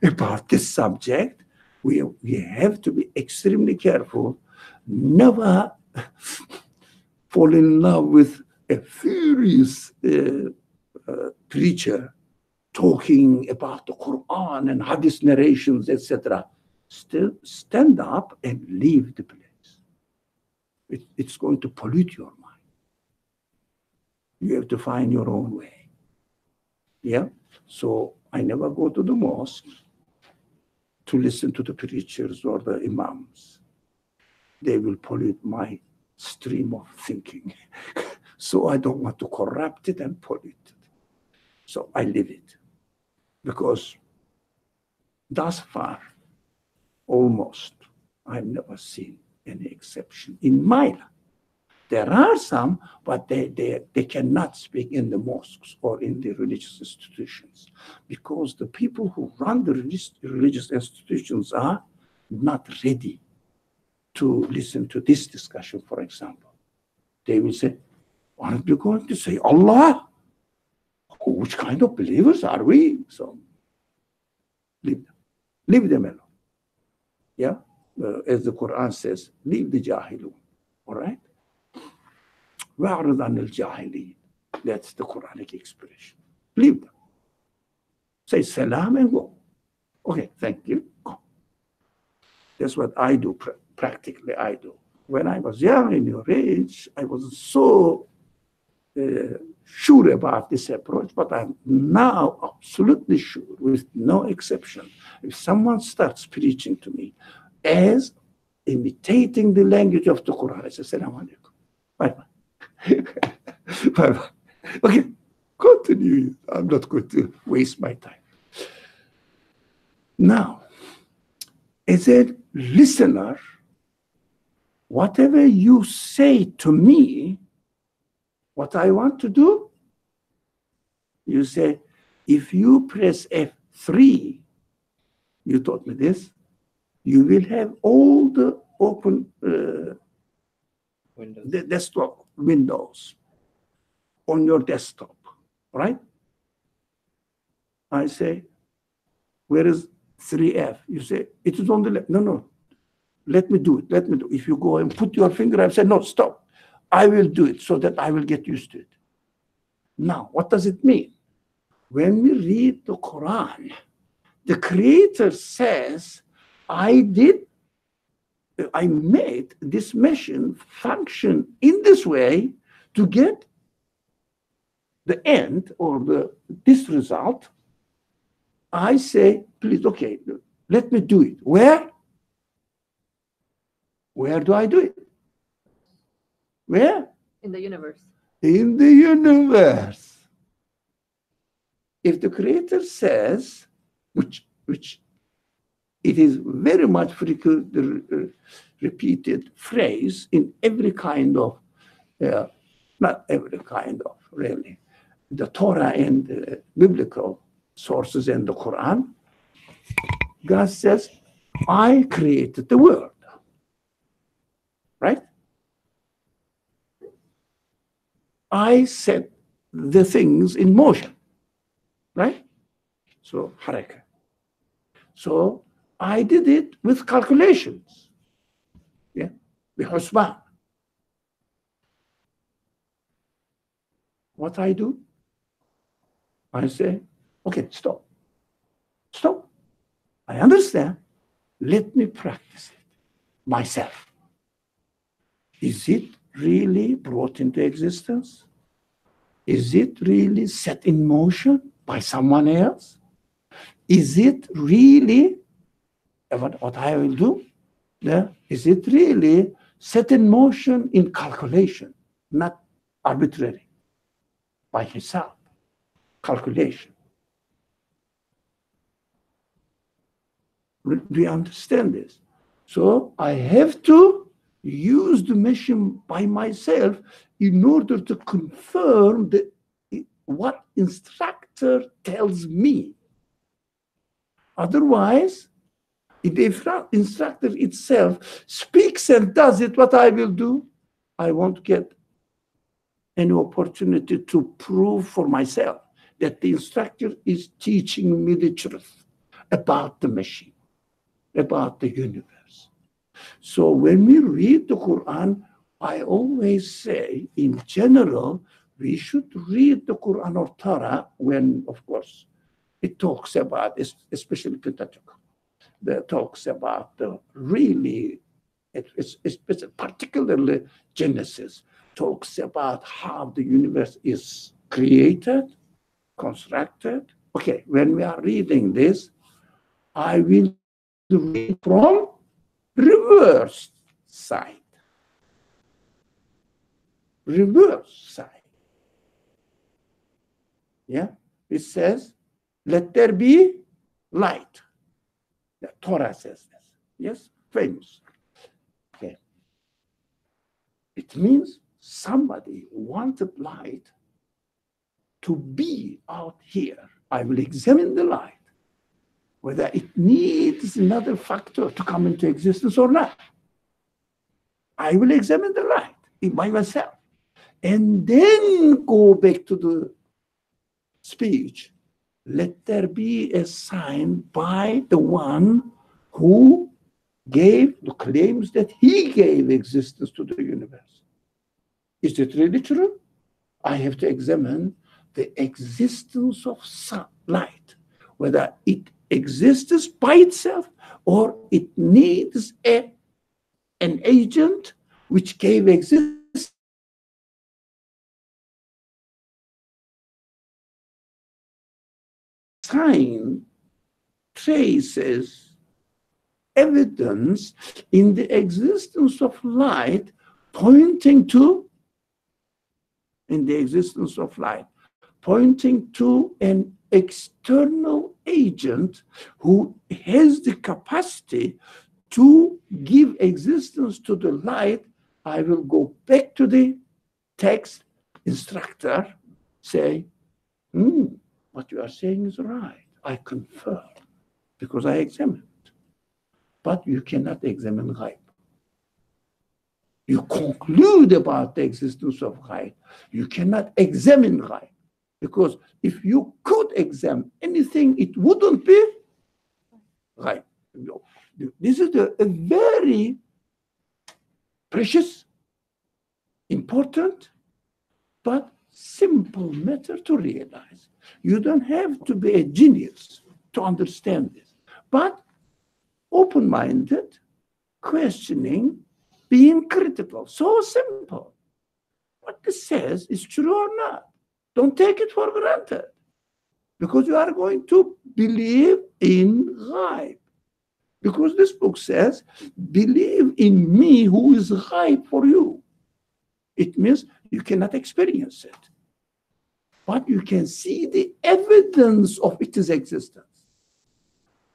about this subject. We have to be extremely careful, never fall in love with a furious preacher talking about the Quran and Hadith narrations, etc. Still stand up and leave the place. It's going to pollute your mind. You have to find your own way. Yeah? So I never go to the mosque to listen to the preachers or the imams. They will pollute my stream of thinking. So I don't want to corrupt it and pollute it. So I leave it. Because thus far, almost, I've never seen any exception in my life. There are some, but they cannot speak in the mosques or in the religious institutions, because the people who run the religious institutions are not ready to listen to this discussion, for example. They will say, aren't we going to say Allah? Oh, which kind of believers are we? So leave them. Leave them alone. Yeah? As the Quran says, leave the jahilun. All right? وَأَعْرِضْ عَنِ الْجَاهِلِينَ. That's the Quranic expression. Leave them. Say salam and go. Okay, thank you. Go. That's what I do, practically I do. When I was young in your age, I wasn't so sure about this approach, but I'm now absolutely sure, with no exception. If someone starts preaching to me as imitating the language of the Quran, I say, Assalamu alaikum. Bye-bye. Bye-bye. Okay, continue. I'm not going to waste my time. Now, as a listener, whatever you say to me, what I want to do, you say, if you press F3, you taught me this, you will have all the open the desktop windows on your desktop, right? I say, where is 3F? You say, it is on the left. No, let me do it. Let me do it. If you go and put your finger, I say, no, stop. I will do it so that I will get used to it. Now, what does it mean? When we read the Quran, the Creator says, I made this machine function in this way to get the end or this result. I say, please, okay, let me do it. Where? Where do I do it? Where? In the universe. In the universe. If the Creator says, which it is very much frequently repeated phrase in every kind of, not every kind of, really, the Torah and the biblical sources and the Quran, God says, I created the world. Right? I set the things in motion. Right? So, haraka. So, I did it with calculations. Yeah? بحسبان. What I do? I say, okay, stop. Stop. I understand. Let me practice it myself. Is it really brought into existence? Is it really set in motion by someone else? Is it really what I will do? Yeah? Is it really set in motion in calculation, not arbitrary, by himself? Calculation. Do you understand this? So I have to use the machine by myself in order to confirm what instructor tells me. Otherwise, if the instructor itself speaks and does it, what I will do, I won't get any opportunity to prove for myself that the instructor is teaching me the truth about the machine, about the universe. So when we read the Quran, I always say, in general, we should read the Quran or Torah when, of course, it talks about, especially Pentateuch, that talks about the really, particularly Genesis, talks about how the universe is created, constructed. Okay, when we are reading this, I will read from reverse side. Reverse side. Yeah, it says, let there be light. The Torah says this. Yes, famous. Okay. It means somebody wanted light to be out here. I will examine the light, whether it needs another factor to come into existence or not. I will examine the light by myself and then go back to the speech. Let there be a sign by the one who gave the claims that he gave existence to the universe. Is it really true? I have to examine the existence of light, whether it exists by itself or it needs an agent which gave existence. Sign traces evidence in the existence of light pointing to an external agent who has the capacity to give existence to the light. I will go back to the text instructor, say, what you are saying is right. I confirm because I examined. But you cannot examine ghaib. You conclude about the existence of ghaib. You cannot examine ghaib. Because if you could examine anything, it wouldn't be ghaib. This is a very precious, important, but simple matter to realize. You don't have to be a genius to understand this. But open-minded, questioning, being critical. So simple. What this says is true or not. Don't take it for granted. Because you are going to believe in ghaib. Because this book says, believe in me who is ghaib for you. It means you cannot experience it. But you can see the evidence of its existence.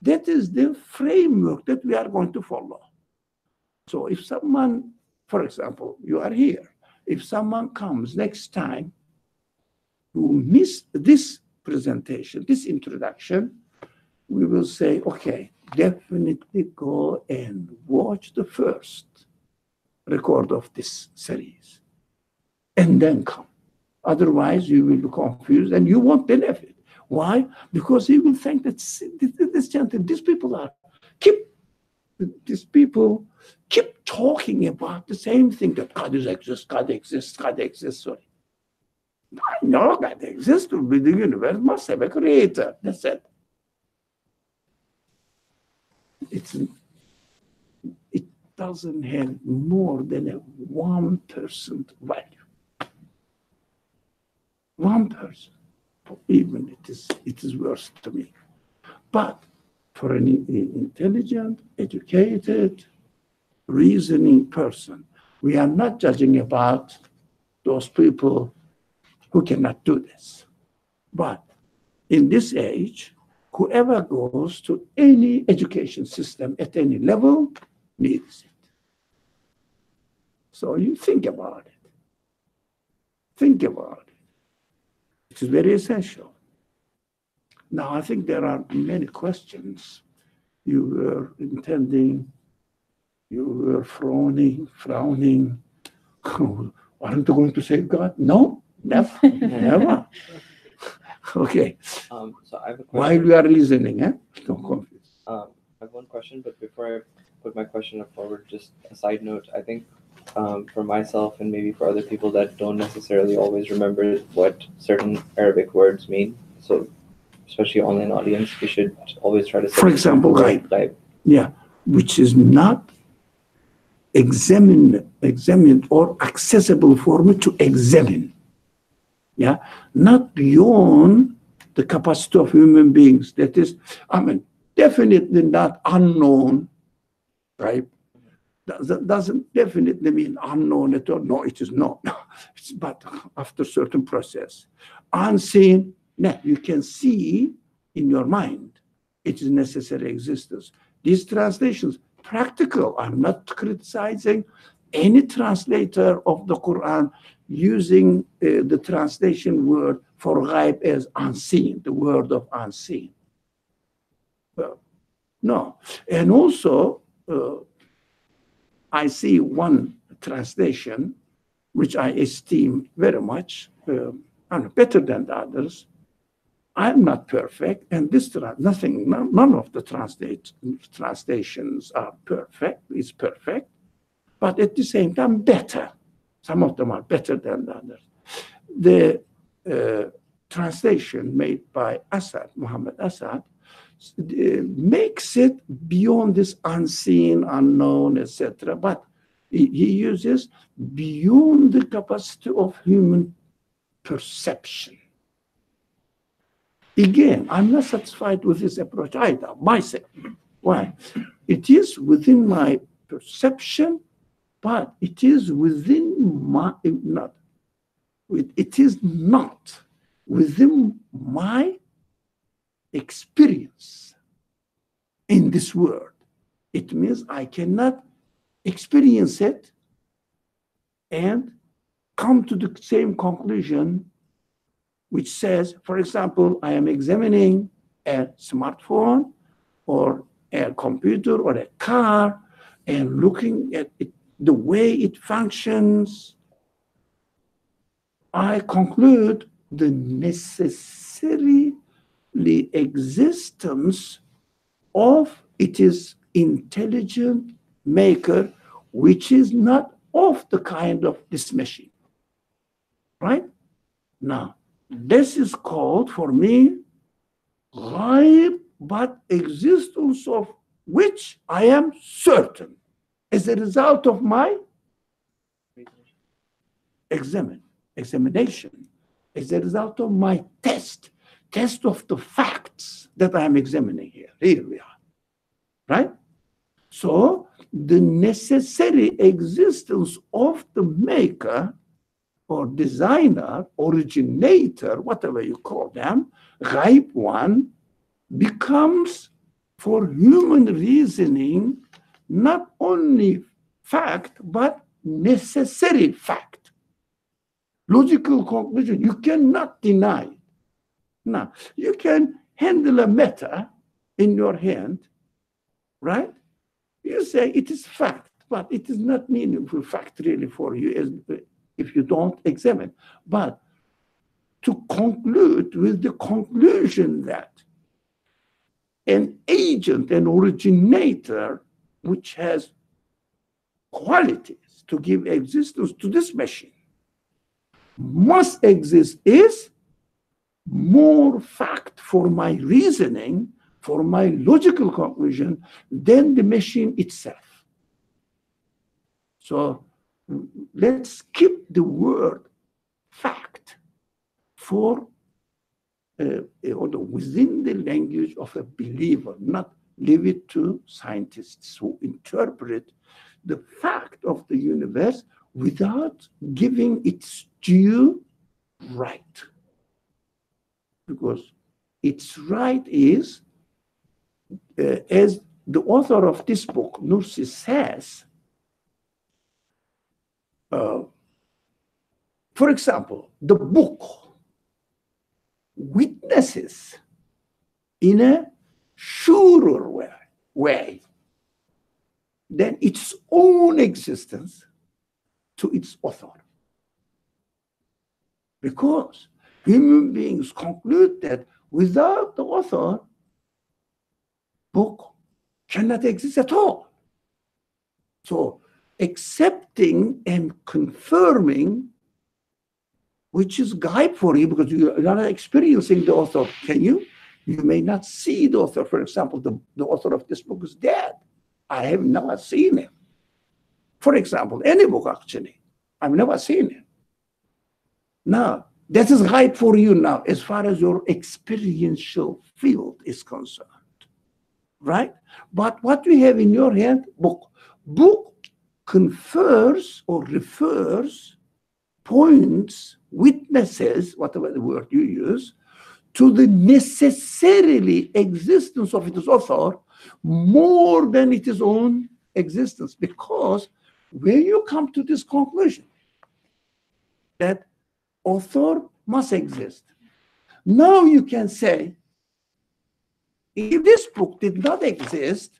That is the framework that we are going to follow. So if someone, for example, you are here, if someone comes next time who missed this presentation, this introduction, we will say, okay, definitely go and watch the first record of this series and then come. Otherwise, you will be confused and you won't benefit. Why? Because he will think that these people keep talking about the same thing, that God exists, God exists, God exists. Sorry. I know God exists, the universe must have a creator. That's it. It doesn't have more than a 1% value. 1%. Even it is worse to me. But for an intelligent, educated, reasoning person, we are not judging about those people who cannot do this. But in this age, whoever goes to any education system at any level needs it. So you think about it. Think about it. It is very essential. Now, I think there are many questions. You were intending, you were frowning. Aren't you going to save God? No, never, never. Okay. So I have a question. While we are listening, don't confuse. I have one question, but before I put my question forward, just a side note. I think for myself and maybe for other people that don't necessarily always remember what certain Arabic words mean, so especially online audience, we should always try to say, for example, ghaib. Yeah, which is not examined or accessible for me to examine. Yeah, not beyond the capacity of human beings. That is, definitely not unknown, right? That doesn't definitely mean unknown at all. No, it is not. But after certain process. Unseen, no, you can see in your mind it is necessary existence. These translations, practical. I'm not criticizing any translator of the Quran using the translation word for ghaib as unseen, the word of unseen. Well, no. And also, I see one translation which I esteem very much, and better than the others. I'm not perfect, and none of the translations are perfect. It's perfect, but at the same time better. Some of them are better than the others. The translation made by Asad, Muhammad Asad, makes it beyond this unseen, unknown, etc. But he uses beyond the capacity of human perception. Again, I'm not satisfied with this approach either, myself. Why? It is within my perception, but it is within my, it is not within my experience in this world. It means I cannot experience it and come to the same conclusion, which says, for example, I am examining a smartphone or a computer or a car and looking at it, the way it functions. I conclude the necessary existence of its intelligent maker, which is not of the kind of this machine. Right? Now, this is called for me ghaib, but existence of which I am certain as a result of my examination, as a result of my test of the facts that I am examining here. Here we are, right? So the necessary existence of the maker or designer, originator, whatever you call them, ghaib one, becomes for human reasoning not only fact, but necessary fact. Logical conclusion, you cannot deny. Now, you can handle a matter in your hand, right? You say it is fact, but it is not meaningful fact really for you if you don't examine. But to conclude with the conclusion that an agent, an originator, which has qualities to give existence to this machine, must exist is more fact for my reasoning, for my logical conclusion, than the machine itself. So let's keep the word fact for within the language of a believer, not leave it to scientists who interpret the fact of the universe without giving its due right. Because its right is, as the author of this book, Nursi, says, for example, the book witnesses in a surer way than its own existence to its author. Because human beings conclude that without the author, book cannot exist at all. So accepting and confirming, which is ghaib for you because you are not experiencing the author, can you? You may not see the author. For example, the author of this book is dead. I have never seen him. For example, any book actually, I've never seen him. Now, that is ghaib for you now as far as your experiential field is concerned, right? But what we have in your hand, book confers or refers, points, witnesses, whatever the word you use, to the necessarily existence of its author more than its own existence, because when you come to this conclusion that author must exist, now you can say, if this book did not exist,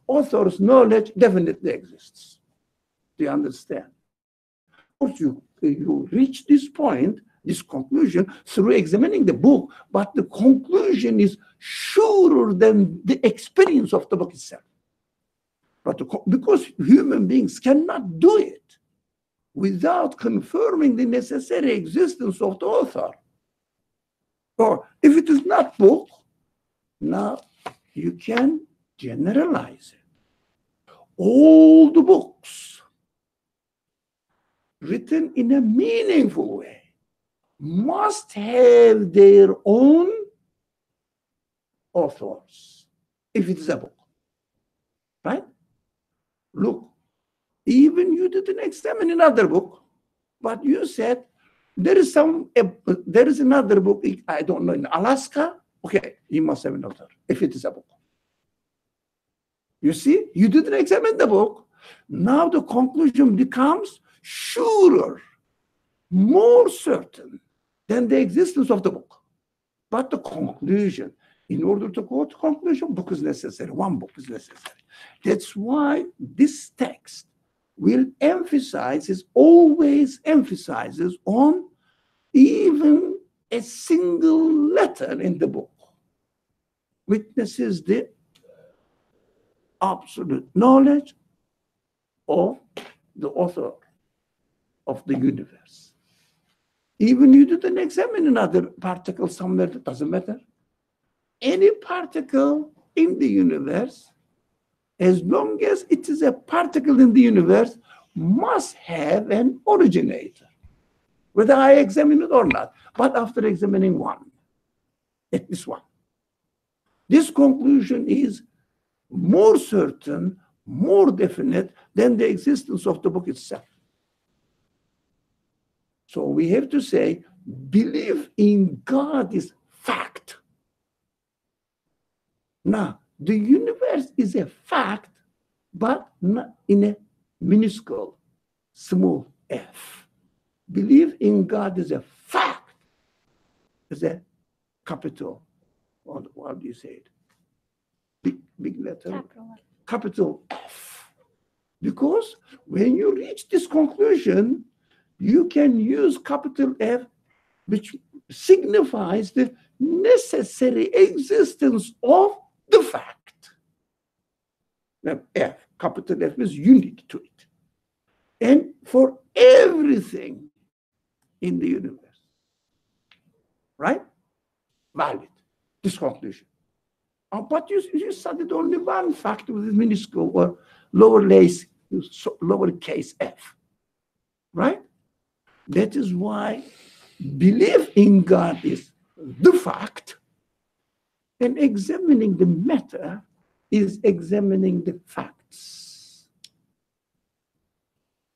author's knowledge definitely exists. Do you understand? Of course, you reach this point, this conclusion, through examining the book, but the conclusion is surer than the experience of the book itself. But because human beings cannot do it without confirming the necessary existence of the author. Or if it is not book, now you can generalize it. All the books written in a meaningful way must have their own authors, if it is a book, right? Look, even you didn't examine another book, but you said there is another book, I don't know, in Alaska. Okay, you must have an author, if it is a book. You see, you didn't examine the book. Now the conclusion becomes surer, more certain than the existence of the book. But the conclusion, in order to go to conclusion, book is necessary. One book is necessary. That's why this text will always emphasizes on even a single letter in the book witnesses the absolute knowledge of the author of the universe. Even you didn't examine another particle somewhere, that doesn't matter. Any particle in the universe, as long as it is a particle in the universe, must have an originator, whether I examine it or not. But after examining one, at least one, this conclusion is more certain, more definite than the existence of the book itself. So we have to say, belief in God is fact. Now, the universe is a fact, but not in a minuscule, small f. Belief in God is a fact, is a capital, or how do you say it? Big letter, capital F. Because when you reach this conclusion, you can use capital F, which signifies the necessary existence of the fact. Now, F, capital F is unique to it. And for everything in the universe, right? Valid, this conclusion. But you studied only one fact with minuscule or lowercase f, right? That is why belief in God is the fact, and examining the matter is examining the facts.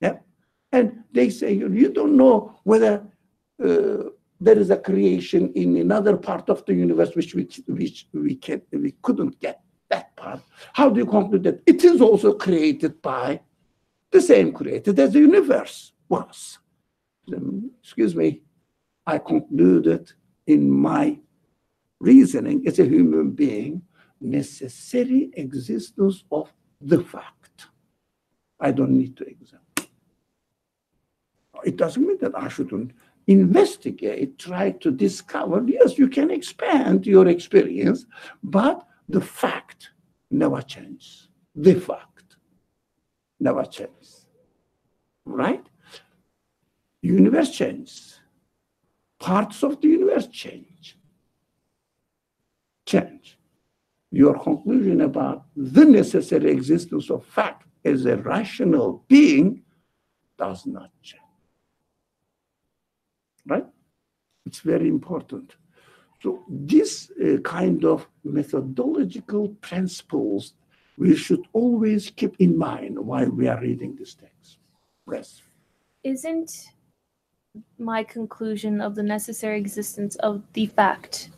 Yeah? And they say, you don't know whether there is a creation in another part of the universe which we couldn't get that part. How do you conclude that it is also created by the same creator as the universe was? Excuse me, I concluded in my reasoning as a human being, necessary existence of the fact. I don't need to examine. It doesn't mean that I shouldn't investigate, try to discover. Yes, you can expand your experience, but the fact never changes. The fact never changes, right? Universe changes. Parts of the universe change. Your conclusion about the necessary existence of fact as a rational being does not change. Right? It's very important. So this kind of methodological principles we should always keep in mind while we are reading this text. Yes. Isn't my conclusion of the necessary existence of the fact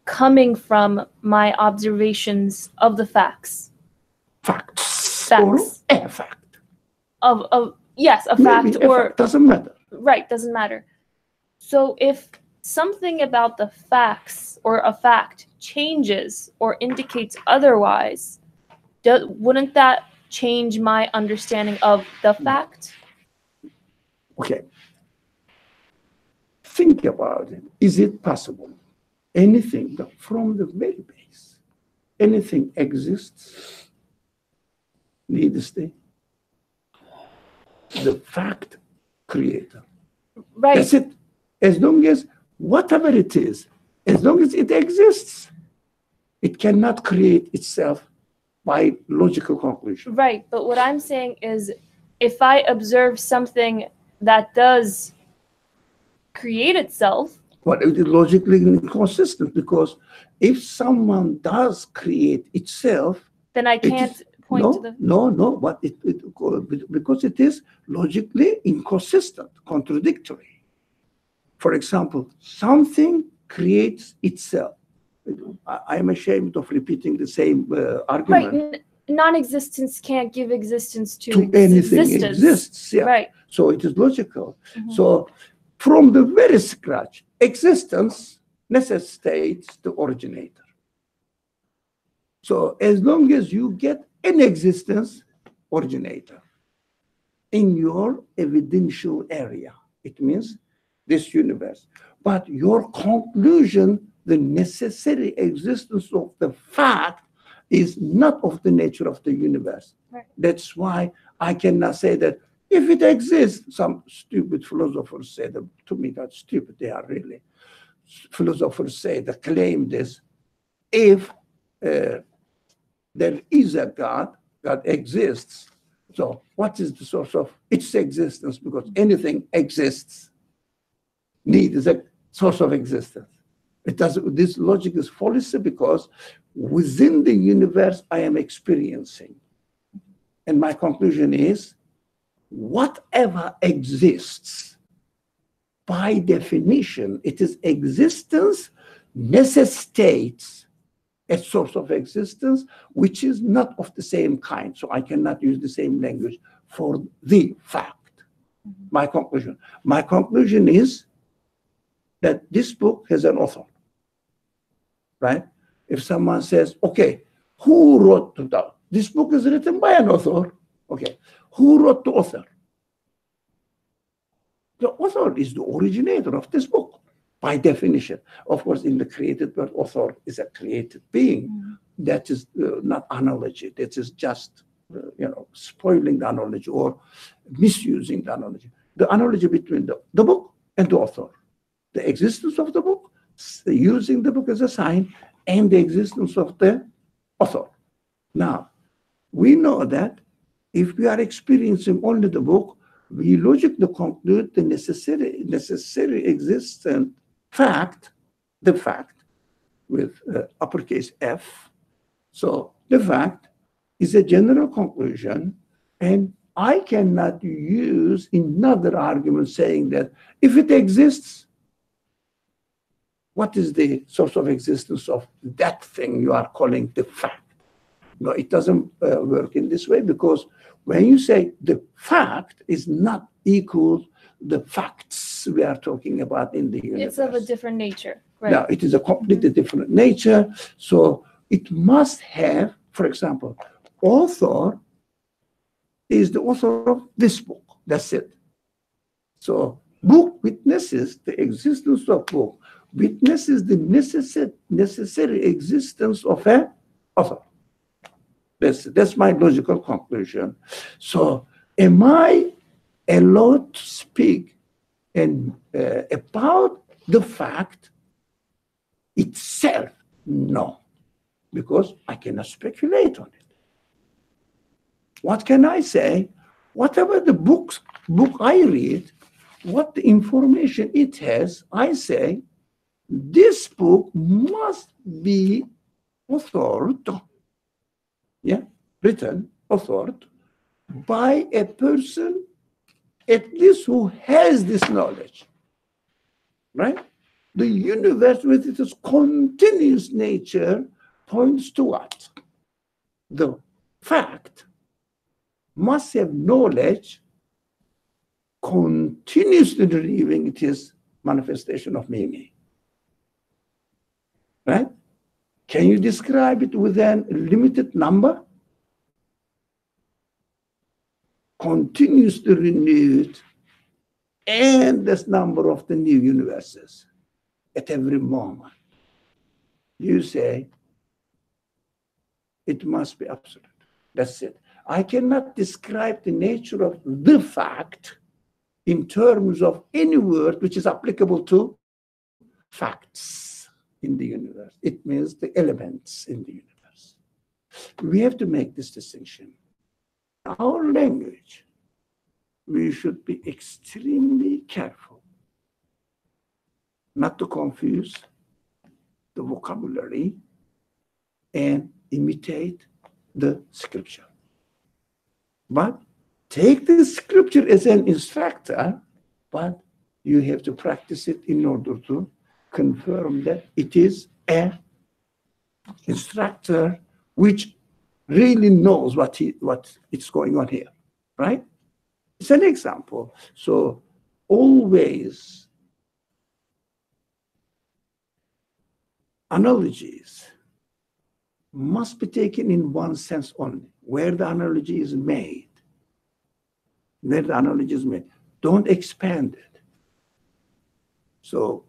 coming from my observations of the facts? Facts. facts. or a fact. Of yes, a Maybe fact a or fact, doesn't matter. right, doesn't matter. So if something about the facts or a fact changes or indicates otherwise, wouldn't that change my understanding of the fact? Okay. Think about it. Is it possible? Anything from the very base, anything exists, needs the fact creator. Right. That's it. As long as whatever it is, as long as it exists, it cannot create itself by logical conclusion. Right. But what I'm saying is if I observe something that does create itself, But it is logically inconsistent, because if someone does create itself, then I it can't is- point no, to the no, but because it is logically inconsistent, contradictory. For example, something creates itself. I am ashamed of repeating the same right. argument. Non-existence can't give existence to Anything existence. exists, yeah. Right. So it is logical. Mhm. So from the very scratch, existence necessitates the originator. So as long as you get an existence originator in your evidential area, it means this universe. But your conclusion, the necessary existence of the fact, is not of the nature of the universe. Right. That's why I cannot say that if it exists. Some stupid philosophers say that, to me, that's stupid. They are really. Philosophers say that claim this. If there is a God, God exists. So what is the source of its existence? Because anything exists, needs a source of existence. It does. This logic is fallacy, because within the universe I am experiencing. And my conclusion is, whatever exists, by definition, it is existence necessitates a source of existence, which is not of the same kind. So I cannot use the same language for the fact. My conclusion is that this book has an author, right? If someone says, okay, who wrote this book is written by an author. Okay, who wrote the author? The author is the originator of this book, by definition. Of course, in the created world, author is a created being. Mm-hmm. That is not analogy. That is just, spoiling the analogy or misusing the analogy. The analogy between the book and the author. The existence of the book, using the book as a sign, and the existence of the author. Now, we know that if we are experiencing only the book, we logically conclude the necessary existent fact, the fact with uppercase F. So the fact is a general conclusion, and I cannot use another argument saying that if it exists, what is the source of existence of that thing you are calling the fact? No, it doesn't work in this way, because when you say the fact is not equal the facts we are talking about in the universe. It's of a different nature. Right. Now, it is a completely different nature. So it must have, for example, author is the author of this book. That's it. So book witnesses the existence of book, witnesses the necessary existence of an author. That's my logical conclusion. So am I allowed to speak about the fact itself? No, because I cannot speculate on it. What can I say? Whatever the book I read, what the information it has, I say, this book must be authored, written, authored, by a person at least who has this knowledge, right? The universe with its continuous nature points to what? The fact must have knowledge, continuously renewing its manifestation of meaning. Right? Can you describe it with a limited number? Continuously renewed endless number of the new universes at every moment. You say, it must be absolute. That's it. I cannot describe the nature of the fact in terms of any word which is applicable to facts in the universe. It means the elements in the universe. We have to make this distinction. Our language, we should be extremely careful not to confuse the vocabulary and imitate the scripture. But take the scripture as an instructor, but you have to practice it in order to confirm that it is an instructor which really knows what is going on here, right? It's an example. So always analogies must be taken in one sense only, where the analogy is made. Where the analogy is made. Don't expand it. So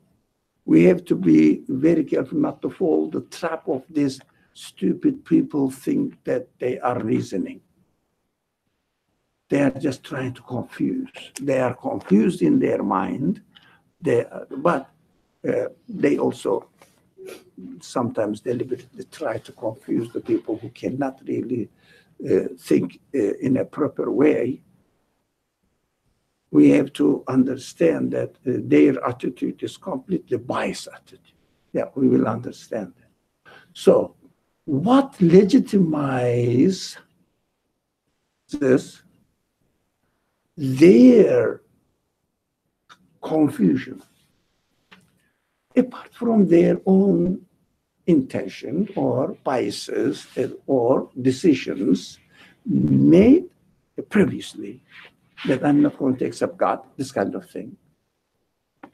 we have to be very careful not to fall the trap of this stupid people think that they are reasoning. They are just trying to confuse. They are confused in their mind, but they also sometimes deliberately try to confuse the people who cannot really think in a proper way. We have to understand that their attitude is completely biased attitude. Yeah, we will understand that. So, what legitimizes this? Their confusion, apart from their own intention or biases or decisions made previously, that I'm not going to accept God, this kind of thing.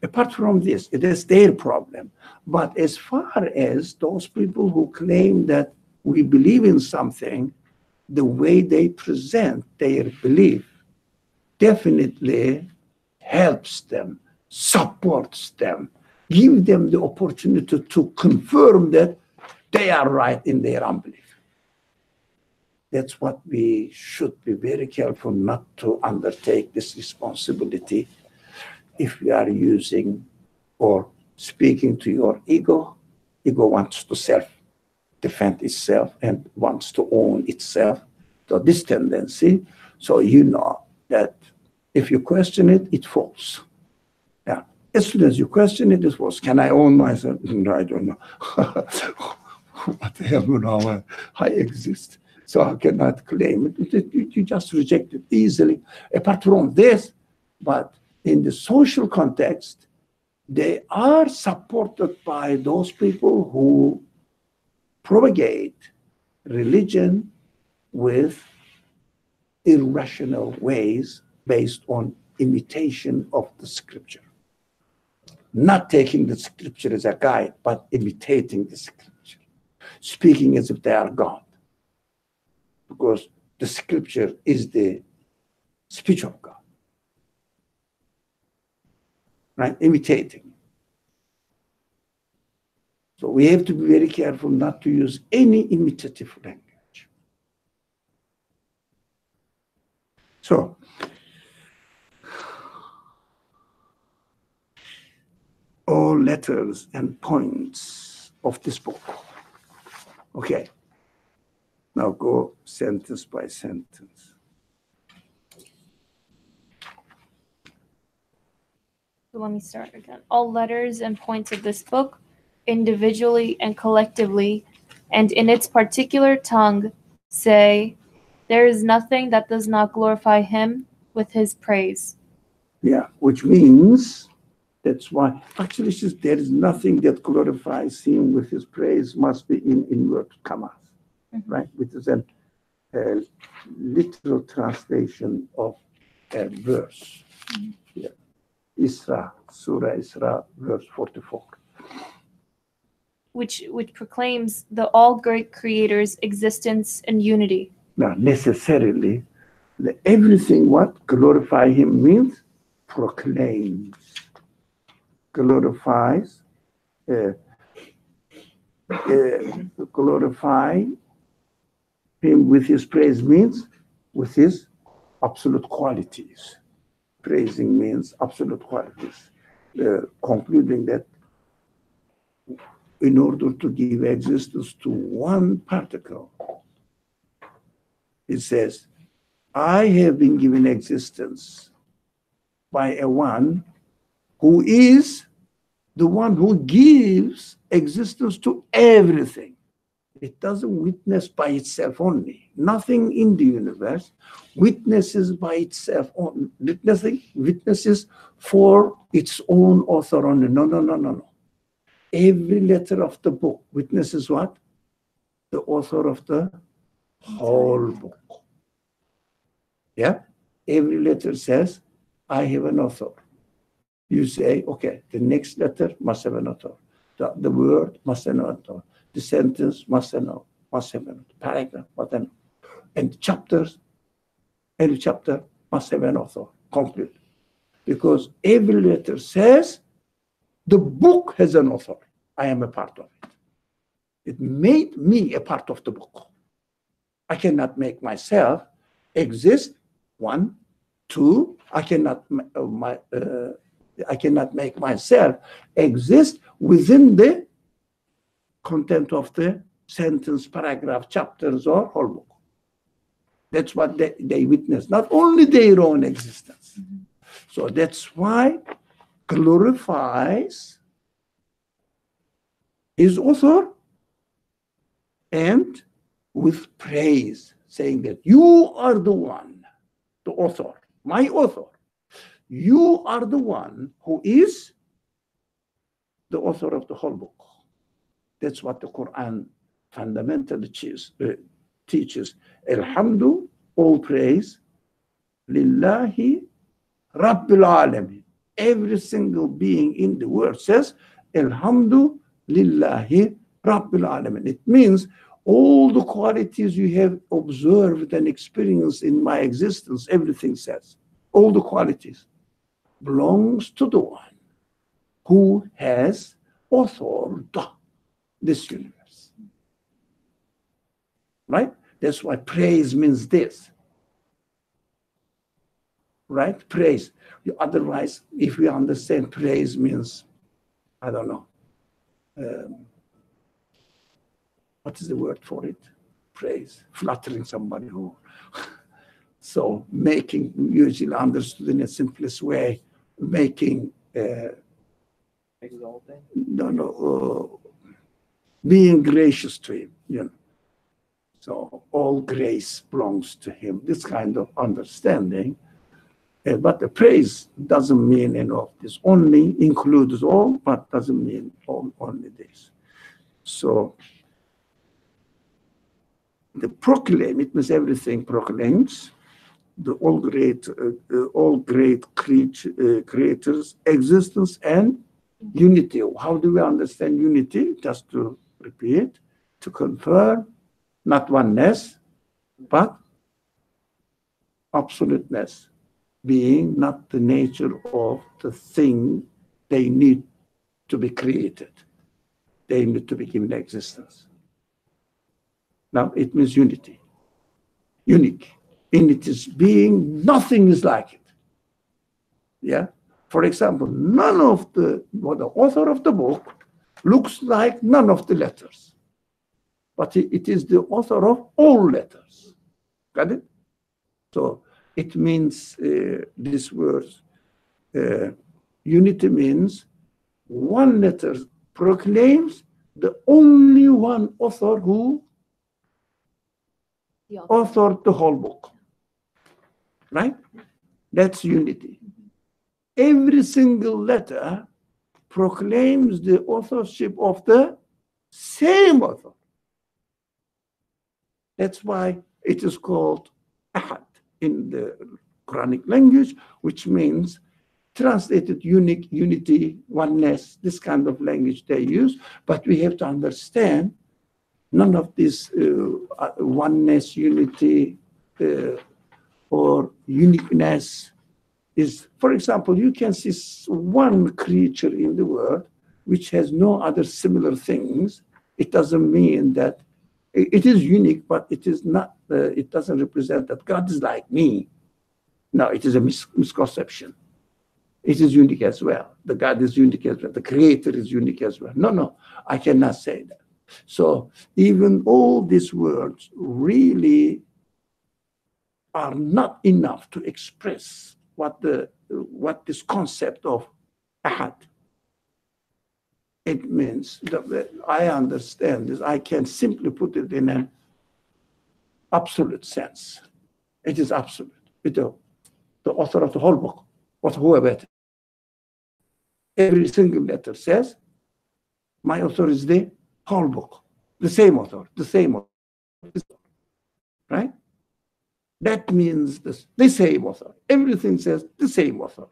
Apart from this, it is their problem. But as far as those people who claim that we believe in something, the way they present their belief definitely helps them, supports them, give them the opportunity to confirm that they are right in their unbelief. That's what we should be very careful not to undertake this responsibility if we are using or speaking to your ego. Ego wants to self-defend itself and wants to own itself. So this tendency, so you know that if you question it, it falls. Yeah. As soon as you question it, it falls. Can I own myself? No, I don't know. What the hell, you know, I exist. So I cannot claim it. You just reject it easily. Apart from this, but in the social context, they are supported by those people who propagate religion with irrational ways based on imitation of the scripture. Not taking the scripture as a guide, but imitating the scripture. Speaking as if they are God. Because the scripture is the speech of God. Right? Imitating. So we have to be very careful not to use any imitative language. So, all letters and points of this book. Okay. Now go sentence by sentence. So let me start again. All letters and points of this book, individually and collectively, and in its particular tongue, say, there is nothing that does not glorify him with his praise. Yeah, which means, that's why, actually, says there is nothing that glorifies him with his praise, must be in inverted commas, right? Which is a a literal translation of a verse. Yeah. Isra, Surah Isra, verse 44. which proclaims the all great creator's existence and unity. Now, necessarily, everything what glorify him means proclaims, glorifies, glorify him with his praise means with his absolute qualities. Praising means absolute qualities. Concluding that in order to give existence to one particle, it says, I have been given existence by a one who is the one who gives existence to everything. It doesn't witness by itself only. Nothing in the universe witnesses by itself only. Witnesses for its own author only. No. Every letter of the book witnesses what? The author of the whole book. Yeah? Every letter says, I have an author. You say, okay, the next letter must have an author. The word must have an author. The sentence must have an author. Paragraph, must have an author. And chapters, every chapter must have an author. Complete. Because every letter says, the book has an author. I am a part of it. It made me a part of the book. I cannot make myself exist. One, two. I cannot make myself exist within the content of the sentence, paragraph, chapters, or whole book. That's what they witness. Not only their own existence. So that's why glorifies his author and with praise, saying that you are the one, the author, my author. You are the one who is the author of the whole book. That's what the Quran fundamentally teaches. Alhamdu, all praise, lillahi rabbil alamin. Every single being in the world says, Alhamdu lillahi rabbil alamin. It means all the qualities you have observed and experienced in my existence, everything says, all the qualities belongs to the one who has authored this universe. Right? That's why praise means this. Right? Praise. Otherwise, if we understand praise means, I don't know, what is the word for it? Praise. Flattering somebody who. So making, usually understood in a simplest way, making Exalting? Being gracious to him, you know. So all grace belongs to him. This kind of understanding. But the praise doesn't mean any of this. Only includes all, but doesn't mean only this. So the proclaim, it means everything proclaims the all great creators' existence and unity. How do we understand unity? Just to repeat, to confirm not oneness, but absoluteness, being not the nature of the thing they need to be created. They need to be given existence. Now it means unity, unique. In its being, nothing is like it. Yeah. For example, none of the author of the book looks like none of the letters, but it is the author of all letters. Got it? So it means this word unity means one letter proclaims the only one author who authored the whole book. Right? That's unity. Every single letter proclaims the authorship of the same author. That's why It is called Ahad in the Quranic language, which means translated unique, unity, oneness, this kind of language they use. But we have to understand none of this oneness, unity, or uniqueness is, for example, you can see one creature in the world which has no other similar things. It doesn't mean that it is unique, but it is not, it doesn't represent that God is like me. No, it is a misconception. It is unique as well. The God is unique as well. The Creator is unique as well. No, I cannot say that. So even all these words really are not enough to express what this concept of Ahad. It means that I understand this. I can simply put it in an absolute sense. It is absolute. The author of the whole book, whoever, every single letter says, my author is the whole book, the same author, right? That means the same author. Everything says the same author.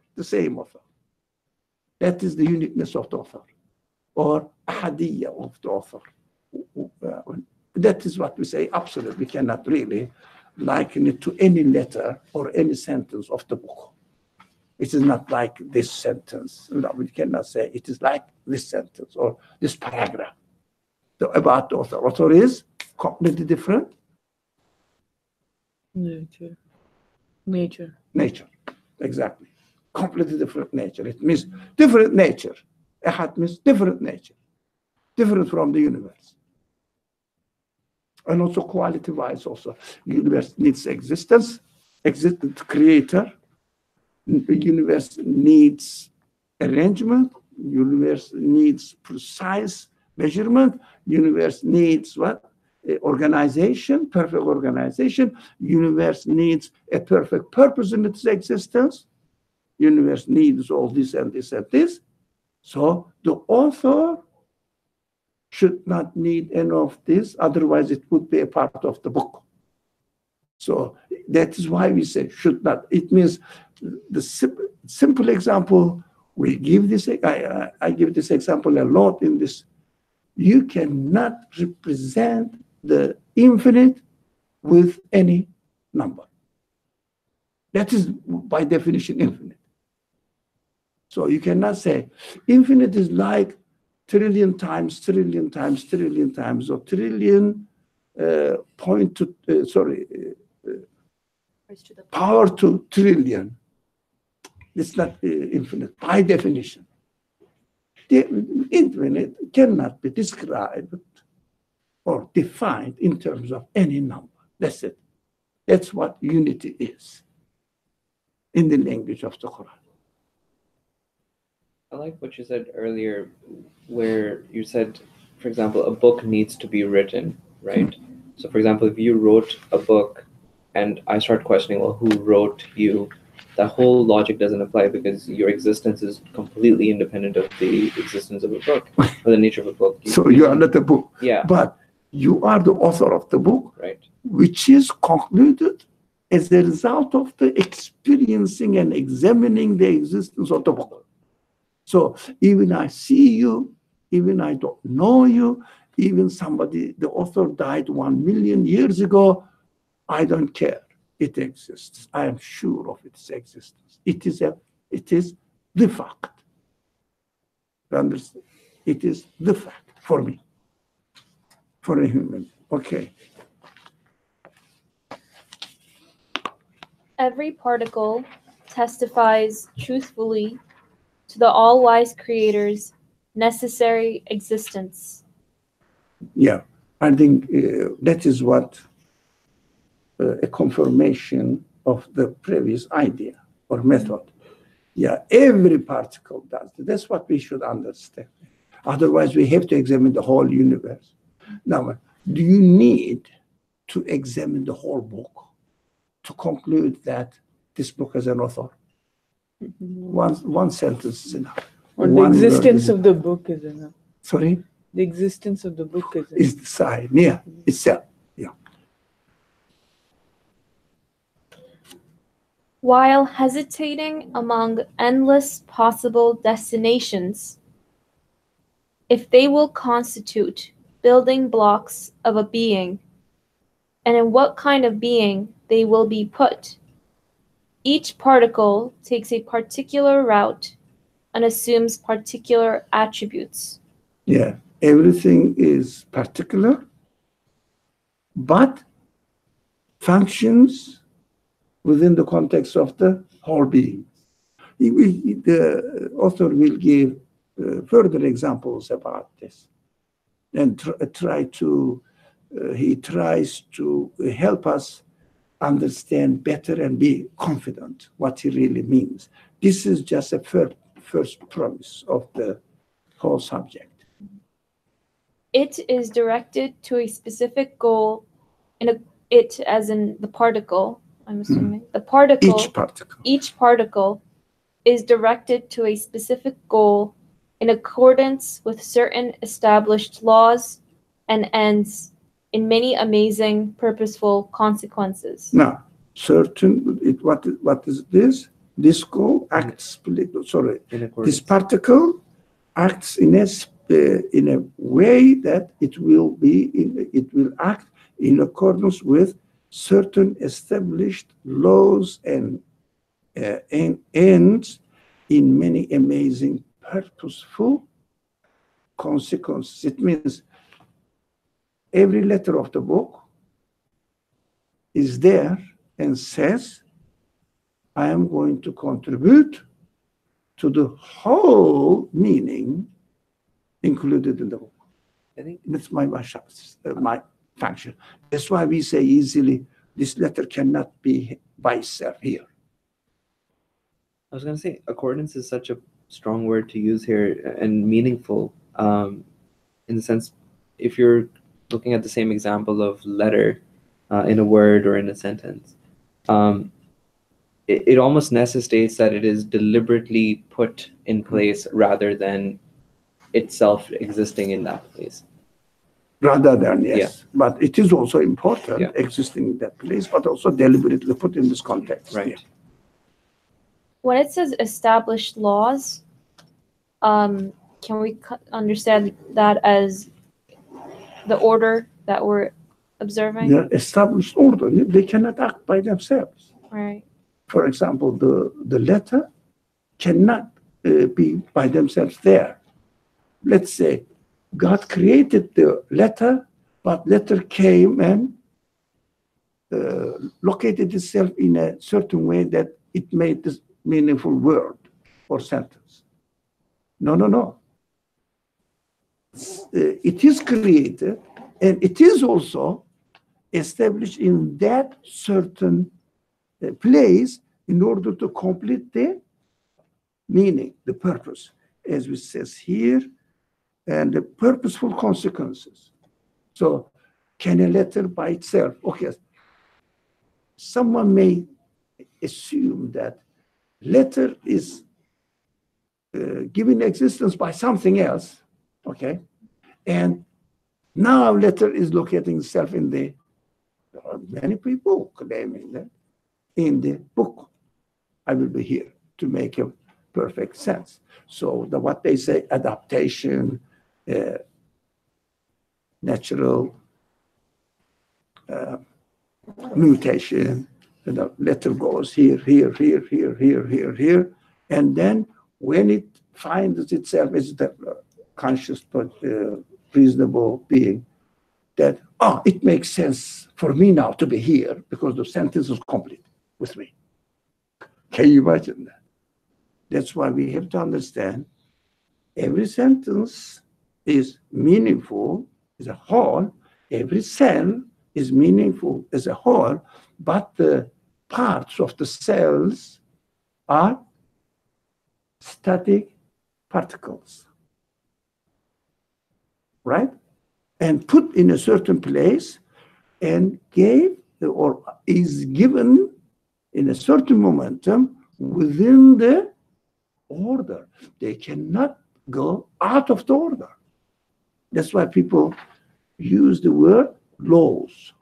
That is the uniqueness of the author, or ahadiyya of the author. That is what we say absolute. We cannot really liken it to any letter or any sentence of the book. It is not like this sentence. No, we cannot say it is like this sentence or this paragraph. About the author. Author is completely different. Nature. Exactly. Completely different nature. It means different nature. Ahad means different nature. Different from the universe. And also quality-wise also. Universe needs existence, creator. Universe needs arrangement. Universe needs precise measurement. Universe needs what? Organization, perfect organization. Universe needs a perfect purpose in its existence. Universe needs all this and this and this. So the author should not need any of this, otherwise it would be a part of the book. So that is why we say should not. It means the simple example we give this. I give this example a lot in this. You cannot represent the infinite with any number. That is by definition infinite. So you cannot say infinite is like trillion times, or trillion power to trillion. It's not infinite by definition. The infinite cannot be described or defined in terms of any number. That's it. That's what unity is in the language of the Quran. I like what you said earlier, where you said, for example, a book needs to be written, right? So, for example, if you wrote a book and I start questioning, well, who wrote you? That whole logic doesn't apply because your existence is completely independent of the existence of a book or the nature of a book. So you are not a book. Yeah. But you are the author of the book, right? Which is concluded as a result of the experiencing and examining the existence of the book. So even I see you, even I don't know you, even somebody, the author died 1 million years ago, I don't care. It exists. I am sure of its existence. It is the fact. You understand? It is the fact for me, for a human. Okay. Every particle testifies truthfully to the all-wise Creator's necessary existence. Yeah, I think that is what a confirmation of the previous idea or method. Yeah, every particle does. That's what we should understand. Otherwise, we have to examine the whole universe. Now, do you need to examine the whole book to conclude that this book has an author? One sentence is enough. Or the existence of the book is enough. Sorry? The existence of the book is enough. Is the sign, yeah, itself. Yeah. While hesitating among endless possible destinations, if they will constitute building blocks of a being, and in what kind of being they will be put, each particle takes a particular route and assumes particular attributes. Yeah, everything is particular, but functions within the context of the whole being. The author will give further examples about this, and he tries to help us understand better and be confident what he really means. This is just a first premise of the whole subject. It is directed to a specific goal it as in the particle, I'm assuming. The particle, each particle is directed to a specific goal in accordance with certain established laws and ends in many amazing, purposeful consequences. Now, what is this? This goal acts, this particle acts in a way that it will act in accordance with certain established laws and ends in many amazing, purposeful consequences. It means every letter of the book is there and says, I am going to contribute to the whole meaning included in the book. I think that's my function. That's why we say easily, this letter cannot be by itself here. I was going to say, accordance is such a strong word to use here and meaningful, in the sense, if you're looking at the same example of letter in a word or in a sentence, it almost necessitates that it is deliberately put in place rather than itself existing in that place. Rather than, yes. Yeah. But it is also important, existing in that place, but also deliberately put in this context. Right. Yeah. When it says established laws, can we understand that as the order that we're observing? They're established order. They cannot act by themselves. Right. For example, the letter cannot be by themselves there. Let's say God created the letter, but letter came and located itself in a certain way that it made this meaningful word or sentence. No. It is created, and it is also established in that certain place in order to complete the meaning, the purpose, as it says here, and the purposeful consequences. So, can a letter by itself, okay, someone may assume that letter is given existence by something else, okay, and now letter is locating itself in the, there are many people claiming that in the book. I will be here to make a perfect sense. So what they say, adaptation, natural mutation, the letter goes here, and then when it finds itself as the conscious but reasonable being, that, it makes sense for me now to be here because the sentence is complete with me. Can you imagine that? That's why we have to understand every sentence is meaningful as a whole, every cell is meaningful as a whole, but the parts of the cells are static particles, right? And put in a certain place and gave or is given in a certain momentum within the order. They cannot go out of the order. That's why people use the word laws.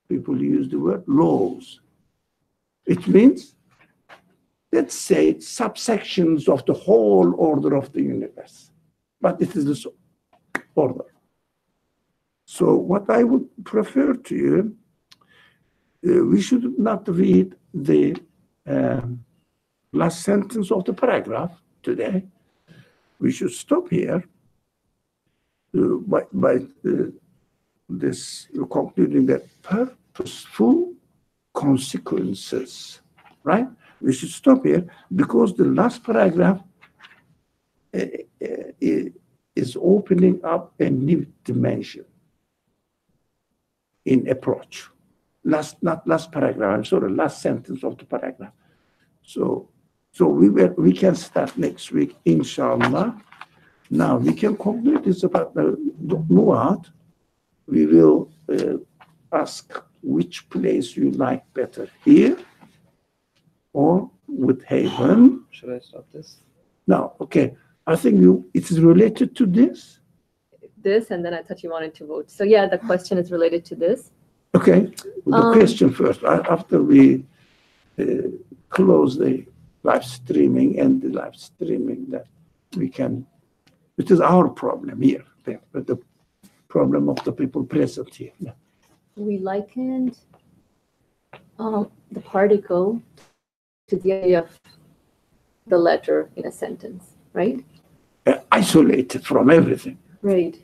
People use the word laws. It means, let's say, subsections of the whole order of the universe. But it is this order. So what I would prefer to you, we should not read the last sentence of the paragraph today. We should stop here by this concluding that purposeful consequences, right? We should stop here because the last paragraph is opening up a new dimension in approach. Not last paragraph, I'm sorry, last sentence of the paragraph. So we can start next week, inshallah. Now we can conclude this about the Nuat. We will ask which place you like better, here or with Haven. Should I stop this? Now, okay, I think it is related to this. This, and then I thought you wanted to vote. So yeah, the question is related to this. Okay, the question first. After we close the live streaming and the live streaming, that we can. It is our problem here, the problem of the people present here. Yeah. We likened the particle to the idea of the letter in a sentence, right? Isolated from everything. Right.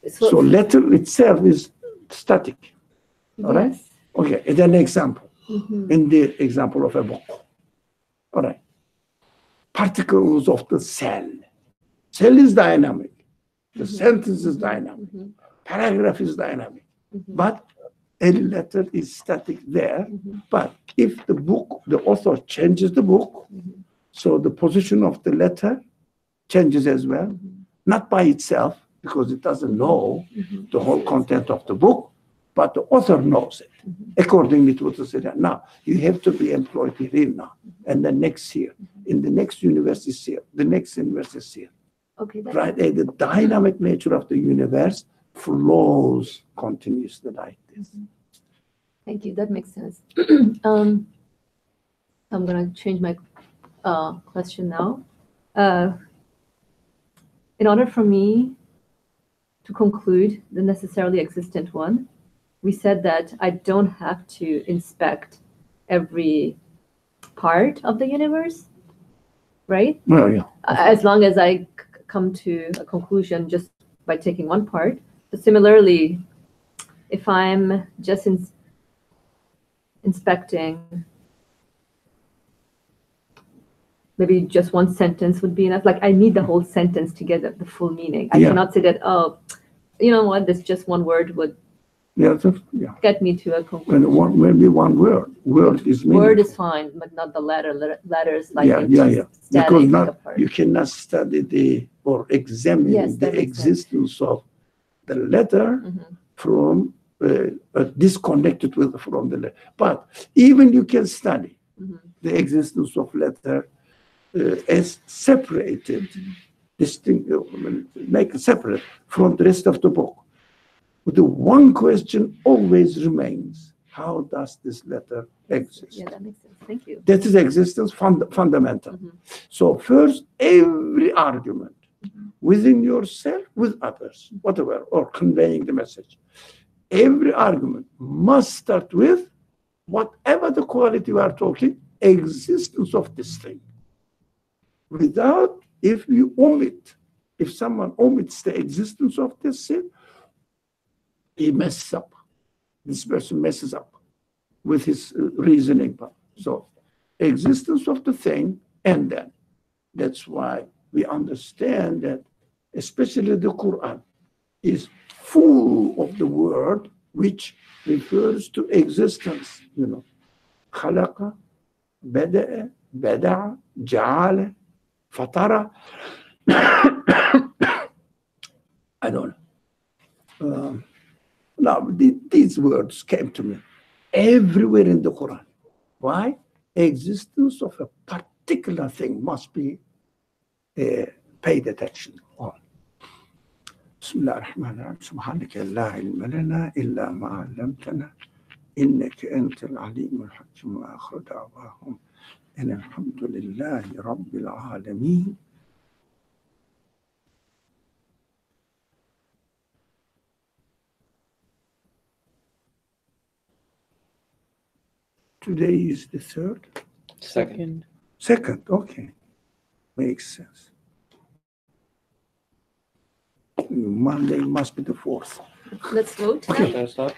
So letter itself is static. All right? Yes. Okay, and an example. Mhm. In the example of a book. All right. Particles of the cell. Cell is dynamic. The sentence is dynamic. Mhm. Paragraph is dynamic. Mhm. But a letter is static there. Mhm. But if the author changes the book, Mhm. so the position of the letter changes as well. Not by itself, because it doesn't know Mhm. the whole content of the book, but the author knows it accordingly to what the Syrian. Now, you have to be employed here now, and the next year, in the next universe is here, the next universe is here. Okay. Right? And the dynamic nature of the universe flows continuously like this. Thank you. That makes sense. I'm gonna change my question now. In order for me to conclude the necessarily existent one, we said that I don't have to inspect every part of the universe, right? Well, yeah. As long as I come to a conclusion just by taking one part. But similarly, if I'm just inspecting, maybe just one sentence would be enough. Like I need the whole sentence to get the full meaning. I Yeah. cannot say that, oh, you know what, this just one word would Yeah, yeah. get me to a conclusion. Maybe one word. Word is meaningful. Word is fine, but not the letter. Letters like Yeah. it's Because just static apart. you cannot study or examine Yes, the that makes sense. existence of the letter Mhm. from disconnected from the letter. But even you can study Mhm. the existence of letter as separated, distinct, make it separate from the rest of the book. But the one question always remains: how does this letter exist? Yeah, that makes sense. Thank you. That is existence fundamental. Mhm. So first, every argument within yourself, with others, whatever, or conveying the message, every argument must start with whatever the quality we are talking, existence of this thing. Without, if someone omits the existence of this thing, he messes up. This person messes up with his reasoning power. So, existence of the thing, and then that's why we understand that, especially the Quran, is full of the word which refers to existence. Khalaqa, bada'a, bada'a, ja'ala, fatara. I don't know. Now, these words came to me everywhere in the Quran. Why? Existence of a particular thing must be paid attention on. بسم الله الرحمن الرحيم سبحانك لا علم لنا إلا ما علمتنا إنك أنت العليم الحكيم وآخر دعواهم أن الحمد لله رب العالمين. Today is the third? Second. Second, okay. Makes sense. Monday must be the fourth. Let's vote. Okay. Should I stop?